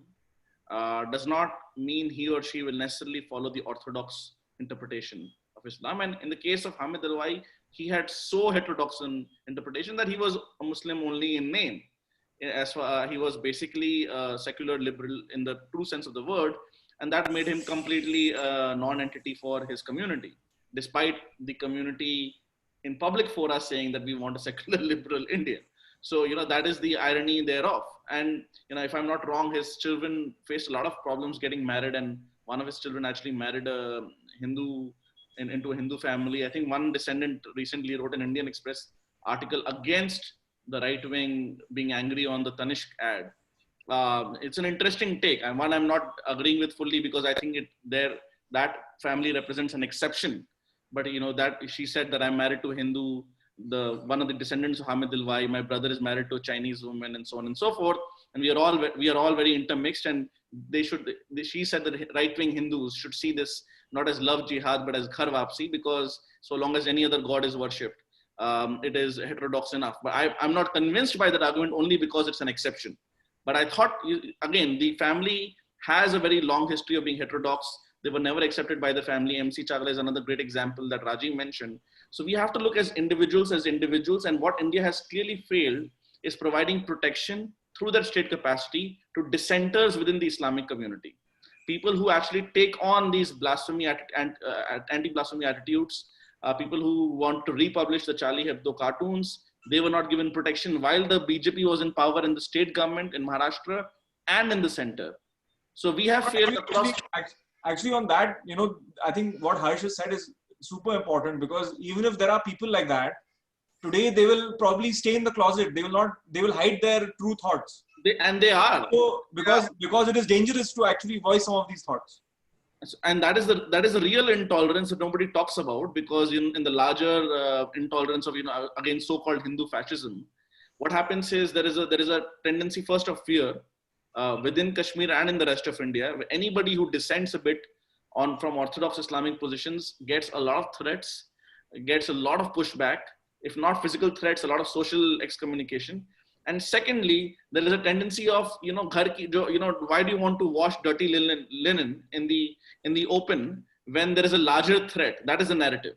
Speaker 2: does not mean he or she will necessarily follow the orthodox interpretation of Islam. And in the case of Hamid Dalwai, he had so heterodox an interpretation that he was a Muslim only in name. As far he was basically a secular liberal in the true sense of the word, and that made him completely a non-entity for his community, despite the community in public fora saying that we want a secular liberal India. So, that is the irony thereof. And, if I'm not wrong, his children faced a lot of problems getting married, and one of his children actually married a Hindu into a Hindu family. I think one descendant recently wrote an Indian Express article against the right wing being angry on the Tanishq ad. It's an interesting take, and one I'm not agreeing with fully, because I think that family represents an exception. But that she said that I'm married to a Hindu, the one of the descendants of Hamid Dilwai, my brother is married to a Chinese woman, and so on and so forth, and we are all very intermixed, and she said that right wing Hindus should see this not as love jihad but as ghar wapsi, because so long as any other god is worshipped, it is heterodox enough. But I'm not convinced by that argument, only because it's an exception. But I thought, again, the family has a very long history of being heterodox. They were never accepted by the family. MC Chagla is another great example that Rajeev mentioned. So we have to look as individuals, and what India has clearly failed is providing protection through their state capacity to dissenters within the Islamic community. People who actually take on these anti-blasphemy attitudes, people who want to republish the Charlie Hebdo cartoons, they were not given protection while the BJP was in power in the state government in Maharashtra and in the center. So we have failed across.
Speaker 3: Actually, on that, I think what Harsh has said is super important, because even if there are people like that, today they will probably stay in the closet. They will hide their true thoughts.
Speaker 2: They are.
Speaker 3: So, because it is dangerous to actually voice some of these thoughts.
Speaker 2: And that is the real intolerance that nobody talks about, because in the larger intolerance of again so-called Hindu fascism, what happens is there is a tendency first of fear within Kashmir and in the rest of India. Anybody who dissents a bit from orthodox Islamic positions gets a lot of threats, gets a lot of pushback, if not physical threats, a lot of social excommunication. And secondly, there is a tendency of why do you want to wash dirty linen in the open when there is a larger threat? That is the narrative.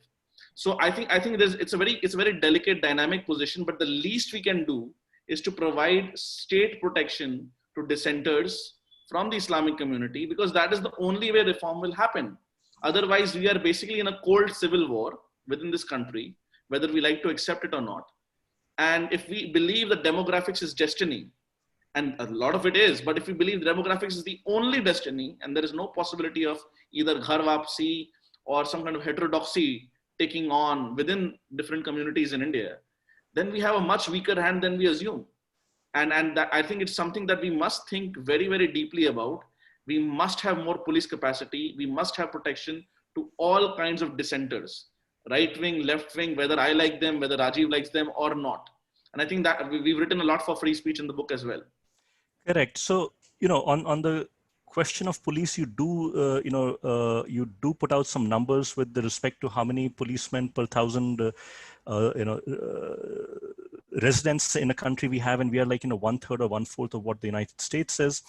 Speaker 2: So I think it's a very delicate dynamic position, but the least we can do is to provide state protection to dissenters from the Islamic community, because that is the only way reform will happen. Otherwise, we are basically in a cold civil war within this country, whether we like to accept it or not. And if we believe that demographics is destiny, and a lot of it is, but if we believe demographics is the only destiny, and there is no possibility of either ghar wapsi or some kind of heterodoxy taking on within different communities in India, then we have a much weaker hand than we assume. And that, I think it's something that we must think very, very deeply about. We must have more police capacity. We must have protection to all kinds of dissenters. Right wing, left wing, whether I like them, whether Rajeev likes them or not. And I think that we've written a lot for free speech in the book as well.
Speaker 1: Correct. So, on the question of police, you do, you do put out some numbers with respect to how many policemen per thousand, residents in a country we have, and we are like, 1/3 or 1/4 of what the United States is.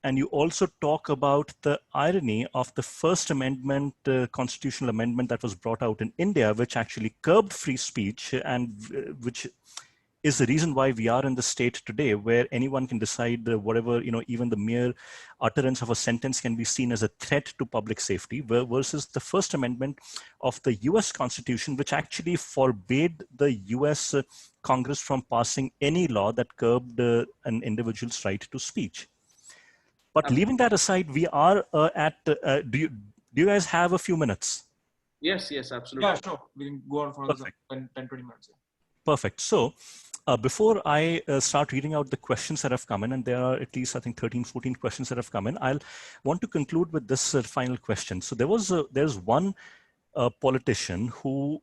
Speaker 1: And you also talk about the irony of the First Amendment, constitutional amendment that was brought out in India, which actually curbed free speech, and which is the reason why we are in the state today, where anyone can decide whatever, even the mere utterance of a sentence can be seen as a threat to public safety, versus the First Amendment of the US Constitution, which actually forbade the US Congress from passing any law that curbed an individual's right to speech. But leaving that aside, we are do you guys have a few minutes?
Speaker 2: Yes, absolutely.
Speaker 3: Yeah, sure. We can go on for 10, 20 minutes. Yeah.
Speaker 1: Perfect. So before I start reading out the questions that have come in, and there are at least, I think, 13, 14 questions that have come in, I'll want to conclude with this final question. So there's one politician who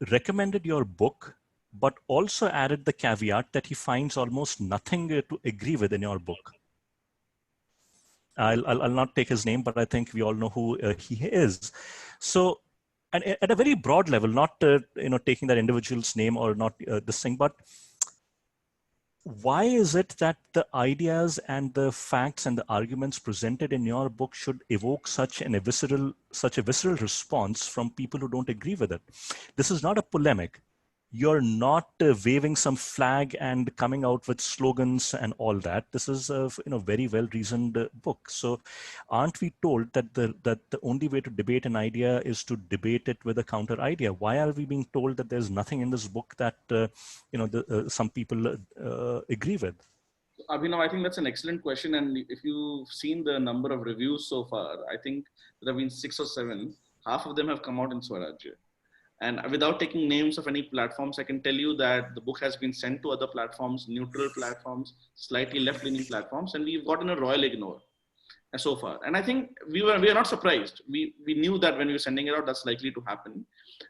Speaker 1: recommended your book, but also added the caveat that he finds almost nothing to agree with in your book. I'll not take his name, but I think we all know who he is. So, and at a very broad level, not taking that individual's name or not this thing, but why is it that the ideas and the facts and the arguments presented in your book should evoke such a visceral response from people who don't agree with it? This is not a polemic. You're not waving some flag and coming out with slogans and all that. This is a very well-reasoned book. So aren't we told that the only way to debate an idea is to debate it with a counter idea? Why are we being told that there's nothing in this book that some people agree with?
Speaker 2: Abhinav, I think that's an excellent question. And if you've seen the number of reviews so far, I think there have been 6 or 7. Half of them have come out in Swarajya. And without taking names of any platforms, I can tell you that the book has been sent to other platforms, neutral platforms, slightly left-leaning platforms, and we've gotten a royal ignore so far. And I think we are not surprised. We knew that when we were sending it out, that's likely to happen.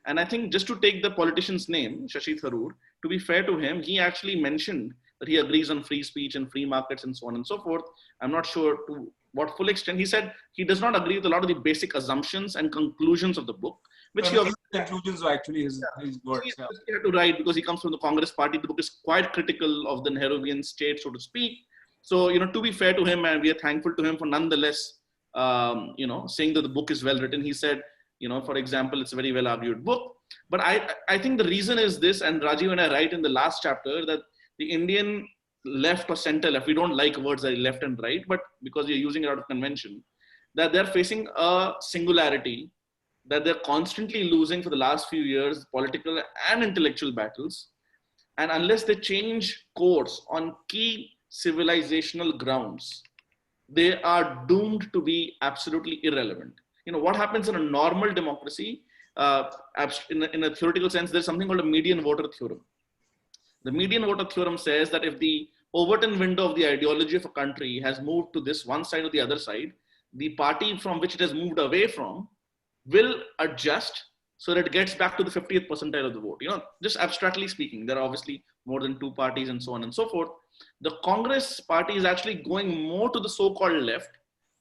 Speaker 2: And I think just to take the politician's name, Shashi Tharoor, to be fair to him, he actually mentioned that he agrees on free speech and free markets and so on and so forth. I'm not sure to what full extent. He said he does not agree with a lot of the basic assumptions and conclusions of the book, which he obviously
Speaker 3: conclusions were actually his words.
Speaker 2: He had to write because he comes from the Congress party. The book is quite critical of the Nehruvian state, so to speak. So, to be fair to him, and we are thankful to him for nonetheless, saying that the book is well written. He said, for example, it's a very well argued book. But I think the reason is this, and Rajeev and I write in the last chapter that the Indian left or center left, we don't like words like left and right, but because we're using it out of convention, that they're facing a singularity, that they're constantly losing for the last few years, political and intellectual battles. And unless they change course on key civilizational grounds, they are doomed to be absolutely irrelevant. What happens in a normal democracy, in a theoretical sense, there's something called a median voter theorem. The median voter theorem says that if the Overton window of the ideology of a country has moved to this one side or the other side, the party from which it has moved away from will adjust so that it gets back to the 50th percentile of the vote. Just abstractly speaking, there are obviously more than two parties and so on and so forth. The Congress party is actually going more to the so-called left,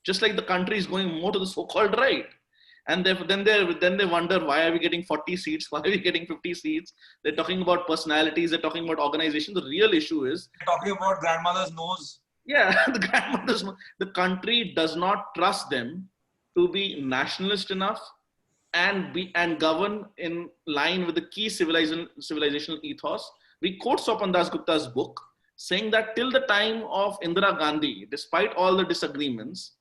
Speaker 2: just like the country is going more to the so-called right. And then they wonder, why are we getting 40 seats? Why are we getting 50 seats? They're talking about personalities. They're talking about organization. The real issue is
Speaker 3: they're talking about grandmother's nose.
Speaker 2: Yeah, the grandmother's nose. The country does not trust them to be nationalist enough and govern in line with the key civilizational ethos. We quote Sopan Das Gupta's book, saying that till the time of Indira Gandhi, despite all the disagreements,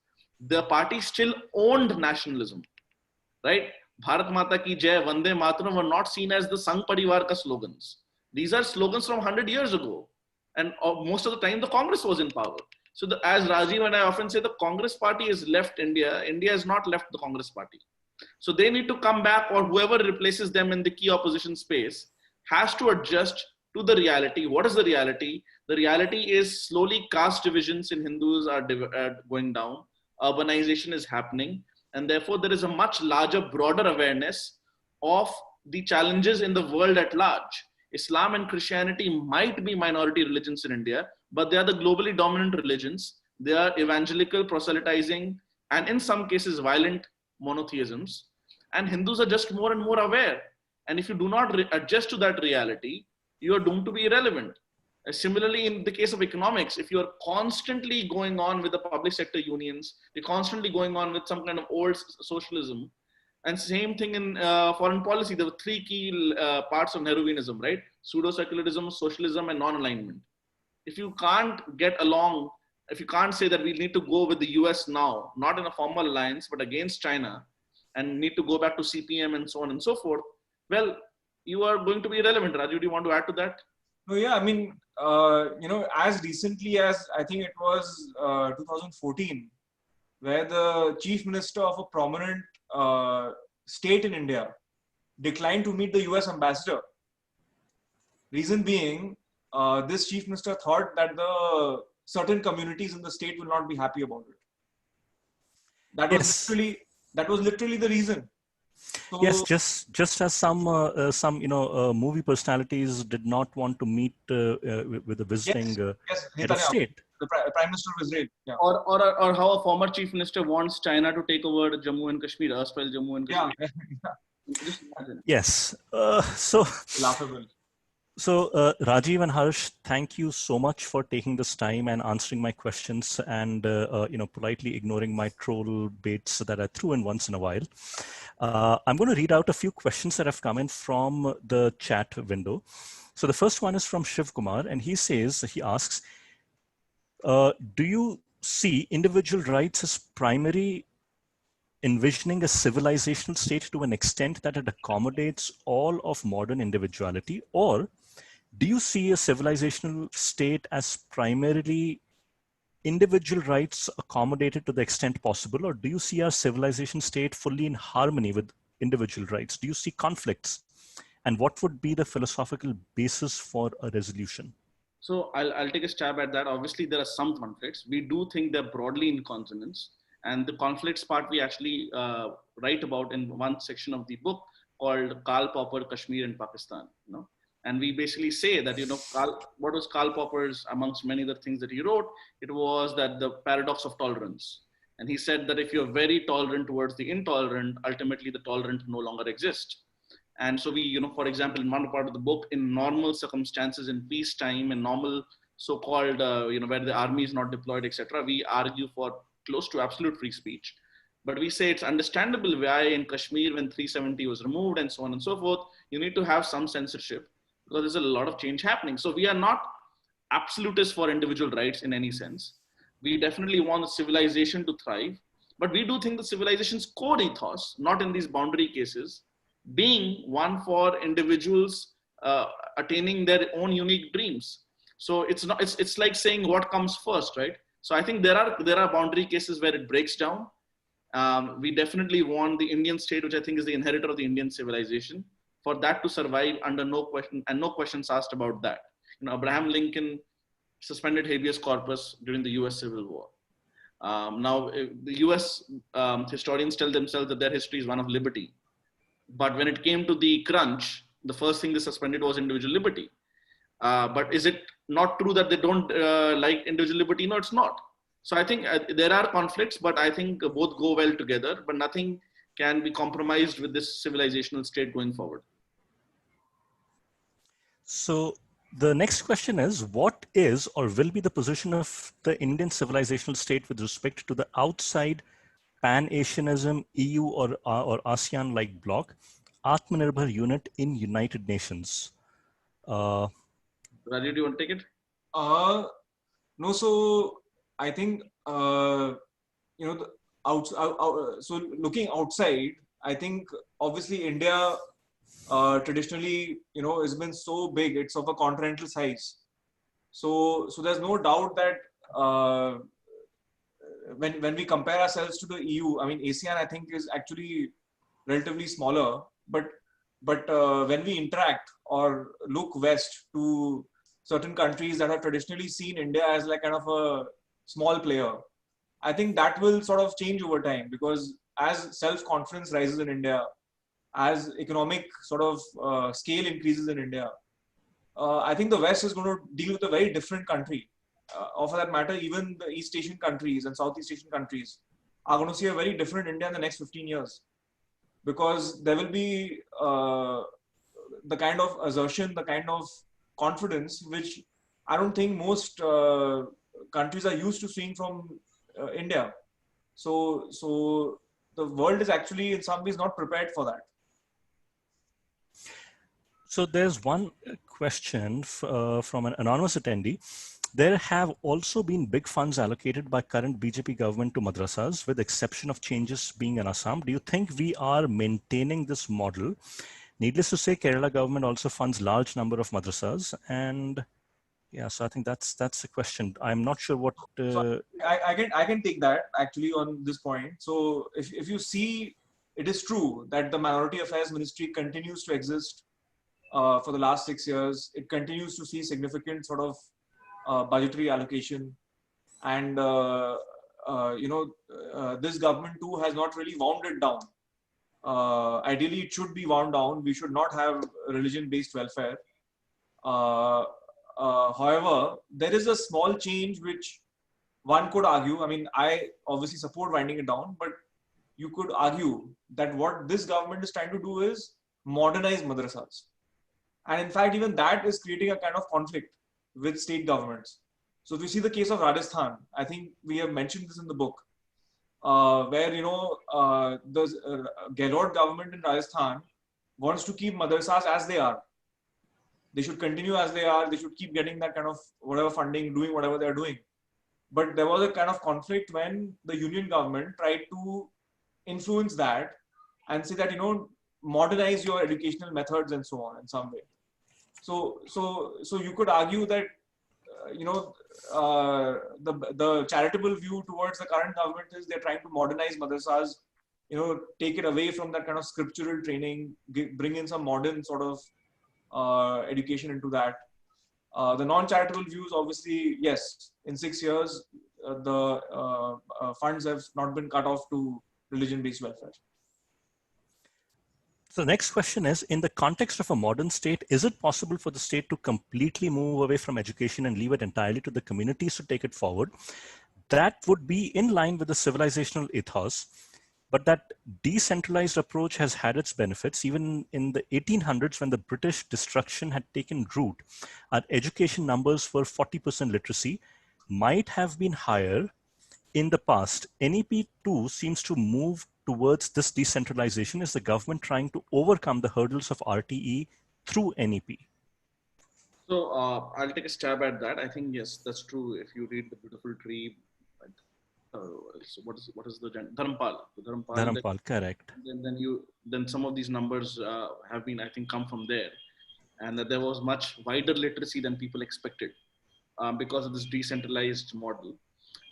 Speaker 2: the party still owned nationalism. Right? Bharat Mata Ki Jai, Vande Mataram were not seen as the Sangh Parivar ka slogans. These are slogans from 100 years ago. And most of the time, the Congress was in power. So as Rajeev and I often say, the Congress party has left India. India has not left the Congress party. So they need to come back, or whoever replaces them in the key opposition space has to adjust to the reality. What is the reality? The reality is slowly caste divisions in Hindus are going down. Urbanization is happening. And therefore, there is a much larger, broader awareness of the challenges in the world at large. Islam and Christianity might be minority religions in India, but they are the globally dominant religions. They are evangelical, proselytizing, and in some cases, violent monotheisms. And Hindus are just more and more aware. And if you do not adjust to that reality, you are doomed to be irrelevant. Similarly, in the case of economics, if you are constantly going on with the public sector unions, you're constantly going on with some kind of old socialism, and same thing in foreign policy. There were three key parts of Nehruvianism, right? Pseudo-secularism, socialism, and non-alignment. If you can't get along, if you can't say that we need to go with the US now, not in a formal alliance, but against China, and need to go back to CPM and so on and so forth, well, you are going to be irrelevant. Raju, do you want to add to that?
Speaker 3: No, yeah, I mean, as recently as I think it was 2014, where the chief minister of a prominent state in India declined to meet the US ambassador. Reason being, this chief minister thought that the certain communities in the state will not be happy about it. That was literally the reason. So,
Speaker 1: yes, just as some movie personalities did not want to meet with the visiting head of state,
Speaker 3: the Prime Minister of Israel, yeah.
Speaker 2: or how a former chief minister wants China to take over Jammu and Kashmir, erstwhile Jammu and Kashmir.
Speaker 3: Yeah.
Speaker 1: Yes, so
Speaker 3: laughable.
Speaker 1: So Rajeev and Harsh, thank you so much for taking this time and answering my questions and politely ignoring my troll baits that I threw in once in a while. I'm going to read out a few questions that have come in from the chat window. So the first one is from Shiv Kumar, and he asks, do you see individual rights as primary, envisioning a civilizational state to an extent that it accommodates all of modern individuality, or do you see a civilizational state as primarily individual rights accommodated to the extent possible, or do you see our civilization state fully in harmony with individual rights? Do you see conflicts? And what would be the philosophical basis for a resolution?
Speaker 2: So I'll take a stab at that. Obviously, there are some conflicts. We do think they're broadly in consonance. And the conflicts part we actually write about in one section of the book called Karl Popper, Kashmir and Pakistan. And we basically say that, what was Karl Popper's, amongst many other things that he wrote, it was that the paradox of tolerance. And he said that if you're very tolerant towards the intolerant, ultimately the tolerant no longer exists. And so we, for example, in one part of the book, in normal circumstances, in peacetime, in normal so-called, where the army is not deployed, etc., we argue for close to absolute free speech. But we say it's understandable why in Kashmir, when 370 was removed and so on and so forth, you need to have some censorship because there's a lot of change happening. So we are not absolutists for individual rights in any sense. We definitely want the civilization to thrive, but we do think the civilization's core ethos, not in these boundary cases, being one for individuals attaining their own unique dreams. So it's like saying what comes first, right? So I think there are boundary cases where it breaks down. We definitely want the Indian state, which I think is the inheritor of the Indian civilization, for that to survive under no question and no questions asked about that. Abraham Lincoln suspended habeas corpus during the US Civil War. Now, the US historians tell themselves that their history is one of liberty. But when it came to the crunch, the first thing they suspended was individual liberty. But is it not true that they don't like individual liberty? No, it's not. So I think there are conflicts, but I think both go well together, but nothing can be compromised with this civilizational state going forward.
Speaker 1: So the next question is, what is or will be the position of the Indian civilizational state with respect to the outside Pan-Asianism, EU or ASEAN-like bloc, Atmanirbhar unit in United Nations?
Speaker 2: Rajeev, do you want to take it?
Speaker 3: No, so I think, so looking outside, I think obviously India traditionally, has been so big, it's of a continental size. So there's no doubt that when we compare ourselves to the EU, I mean, ASEAN, I think, is actually relatively smaller. But when we interact or look west to certain countries that have traditionally seen India as like kind of a small player, I think that will sort of change over time, because as self-confidence rises in India, as economic sort of scale increases in India, I think the West is going to deal with a very different country. Or for that matter, even the East Asian countries and Southeast Asian countries are going to see a very different India in the next 15 years. Because there will be the kind of assertion, the kind of confidence, which I don't think most countries are used to seeing from India. So the world is actually in some ways not prepared for that.
Speaker 1: So there's one question from an anonymous attendee. There have also been big funds allocated by current BJP government to madrasas, with exception of changes being in Assam. Do you think we are maintaining this model? Needless to say, Kerala government also funds large number of madrasas, and yeah, so I think that's the question. I'm not sure what.
Speaker 3: So I can take that actually on this point. So if you see, it is true that the Minority Affairs Ministry continues to exist for the last 6 years. It continues to see significant sort of budgetary allocation, and this government too has not really wound it down. Ideally, it should be wound down. We should not have religion-based welfare. However, there is a small change which one could argue. I mean, I obviously support winding it down, but you could argue that what this government is trying to do is modernize madrasas. And in fact, even that is creating a kind of conflict with state governments. So if you see the case of Rajasthan, I think we have mentioned this in the book, where the Gehlot government in Rajasthan wants to keep madrasas as they are. They should continue as they are. They should keep getting that kind of whatever funding, doing whatever they're doing. But there was a kind of conflict when the union government tried to influence that and say that, modernize your educational methods and so on in some way. So you could argue that, the charitable view towards the current government is they're trying to modernize madrasas take it away from that kind of scriptural training, bring in some modern sort of education into that. The non-charitable views, obviously, yes, in 6 years, the funds have not been cut off to religion-based welfare.
Speaker 1: So the next question is, in the context of a modern state, is it possible for the state to completely move away from education and leave it entirely to the communities to take it forward? That would be in line with the civilizational ethos, but that decentralized approach has had its benefits. Even in the 1800s, when the British destruction had taken root, our education numbers were 40% literacy, might have been higher in the past. NEP 2 seems to move towards this decentralization. Is the government trying to overcome the hurdles of RTE through NEP?
Speaker 2: So I'll take a stab at that. I think, yes, that's true. If you read The Beautiful Tree, so what is the Dharampal?
Speaker 1: Dharampal, correct.
Speaker 2: Then some of these numbers have been, I think, come from there, and that there was much wider literacy than people expected because of this decentralized model.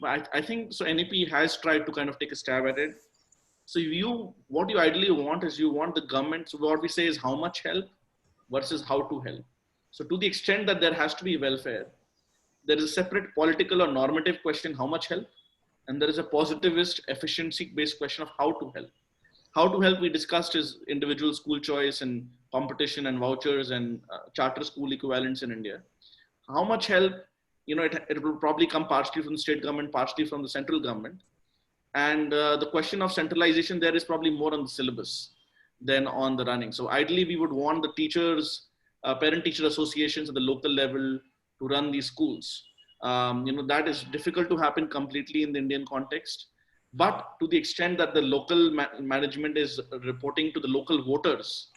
Speaker 2: But I think so. NEP has tried to kind of take a stab at it. So what you ideally want is you want the government. So what we say is how much help versus how to help. So to the extent that there has to be welfare, there is a separate political or normative question, how much help? And there is a positivist efficiency-based question of how to help. How to help we discussed is individual school choice and competition and vouchers and charter school equivalents in India. How much help, it will probably come partially from the state government, partially from the central government. And the question of centralization there is probably more on the syllabus than on the running. So ideally we would want the teachers, parent-teacher associations at the local level to run these schools. That is difficult to happen completely in the Indian context. But to the extent that the local management is reporting to the local voters,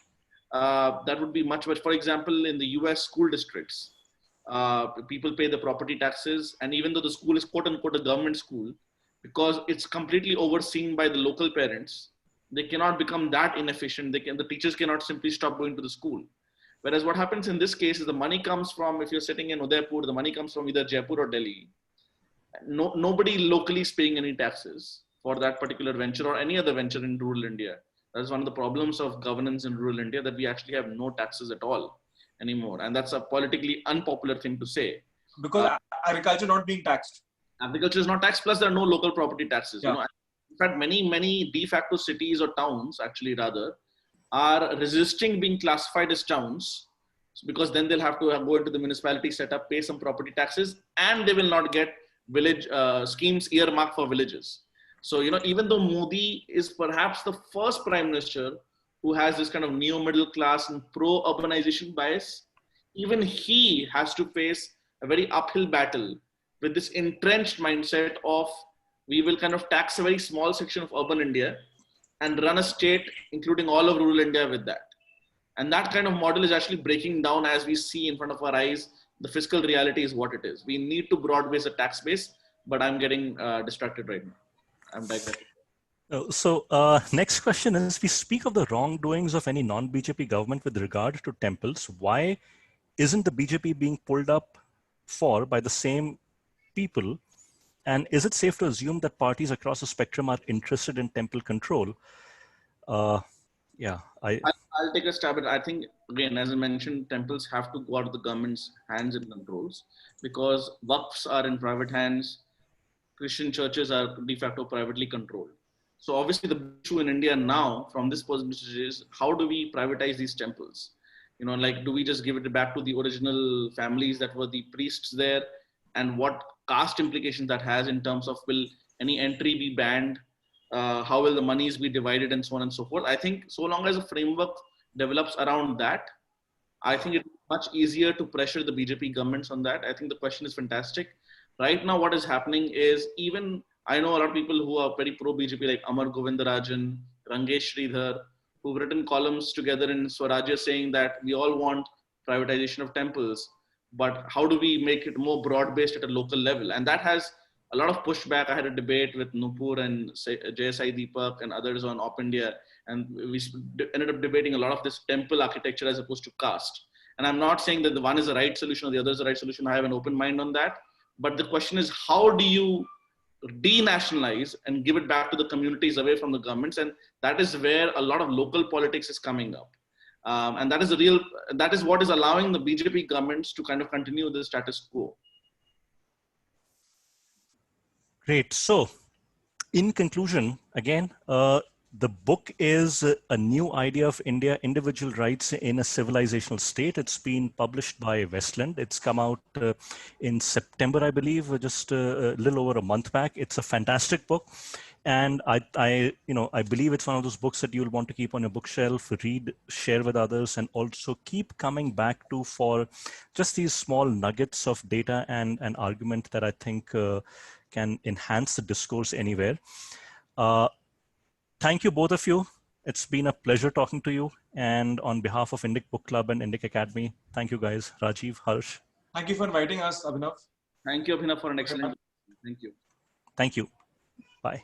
Speaker 2: that would be much. For example, in the US school districts, people pay the property taxes. And even though the school is quote unquote a government school, because it's completely overseen by the local parents, they cannot become that inefficient. The teachers cannot simply stop going to the school. Whereas what happens in this case is the money comes from, if you're sitting in Udaipur, the money comes from either Jaipur or Delhi. Nobody locally is paying any taxes for that particular venture or any other venture in rural India. That's one of the problems of governance in rural India, that we actually have no taxes at all anymore. And that's a politically unpopular thing to say.
Speaker 3: Because agriculture not being taxed.
Speaker 2: Agriculture is not taxed, plus there are no local property taxes.
Speaker 3: Yeah.
Speaker 2: In fact, many de facto cities or towns, actually rather, are resisting being classified as towns, because then they'll have to go into the municipality, set up, pay some property taxes, and they will not get village schemes earmarked for villages. So, even though Modi is perhaps the first prime minister who has this kind of neo-middle class and pro-urbanization bias, even he has to face a very uphill battle with this entrenched mindset of we will kind of tax a very small section of urban India and run a state, including all of rural India, with that. And that kind of model is actually breaking down as we see in front of our eyes. The fiscal reality is what it is. We need to broad base a tax base, but I'm getting distracted right now. I'm digressing.
Speaker 1: So next question is, we speak of the wrongdoings of any non-BJP government with regard to temples. Why isn't the BJP being pulled up for by the same people? And is it safe to assume that parties across the spectrum are interested in temple control? I'll
Speaker 2: take a stab at it. I think, again, as I mentioned, temples have to go out of the government's hands and controls, because waqfs are in private hands. Christian churches are de facto privately controlled. So obviously the issue in India now from this position is, how do we privatize these temples? Do we just give it back to the original families that were the priests there? And what caste implications that has in terms of, will any entry be banned? How will the monies be divided, and so on and so forth? I think so long as a framework develops around that, I think it's much easier to pressure the BJP governments on that. I think the question is fantastic. Right now, what is happening is, even I know a lot of people who are very pro-BJP, like Amar Govindarajan, Rangesh Sridhar, who've written columns together in Swarajya saying that we all want privatization of temples, but how do we make it more broad-based at a local level? And that has a lot of pushback. I had a debate with Nupur and Jayasai Deepak and others on Op India, and we ended up debating a lot of this temple architecture as opposed to caste. And I'm not saying that the one is the right solution or the other is the right solution. I have an open mind on that. But the question is, how do you denationalize and give it back to the communities away from the governments. And that is where a lot of local politics is coming up. And that is what is allowing the BJP governments to kind of continue the status quo.
Speaker 1: Great. So in conclusion, again, the book is a new idea of India, individual rights in a civilizational state. It's been published by Westland. It's come out in September, I believe, just a little over a month back. It's a fantastic book. And I believe it's one of those books that you'll want to keep on your bookshelf, read, share with others, and also keep coming back to for just these small nuggets of data and an argument that I think can enhance the discourse anywhere. Thank you, both of you. It's been a pleasure talking to you. And on behalf of Indic Book Club and Indic Academy, thank you guys. Rajeev, Harsh.
Speaker 3: Thank you for inviting us, Abhinav.
Speaker 2: Thank you, Abhinav, for an excellent. Thank you.
Speaker 1: Thank you. Bye.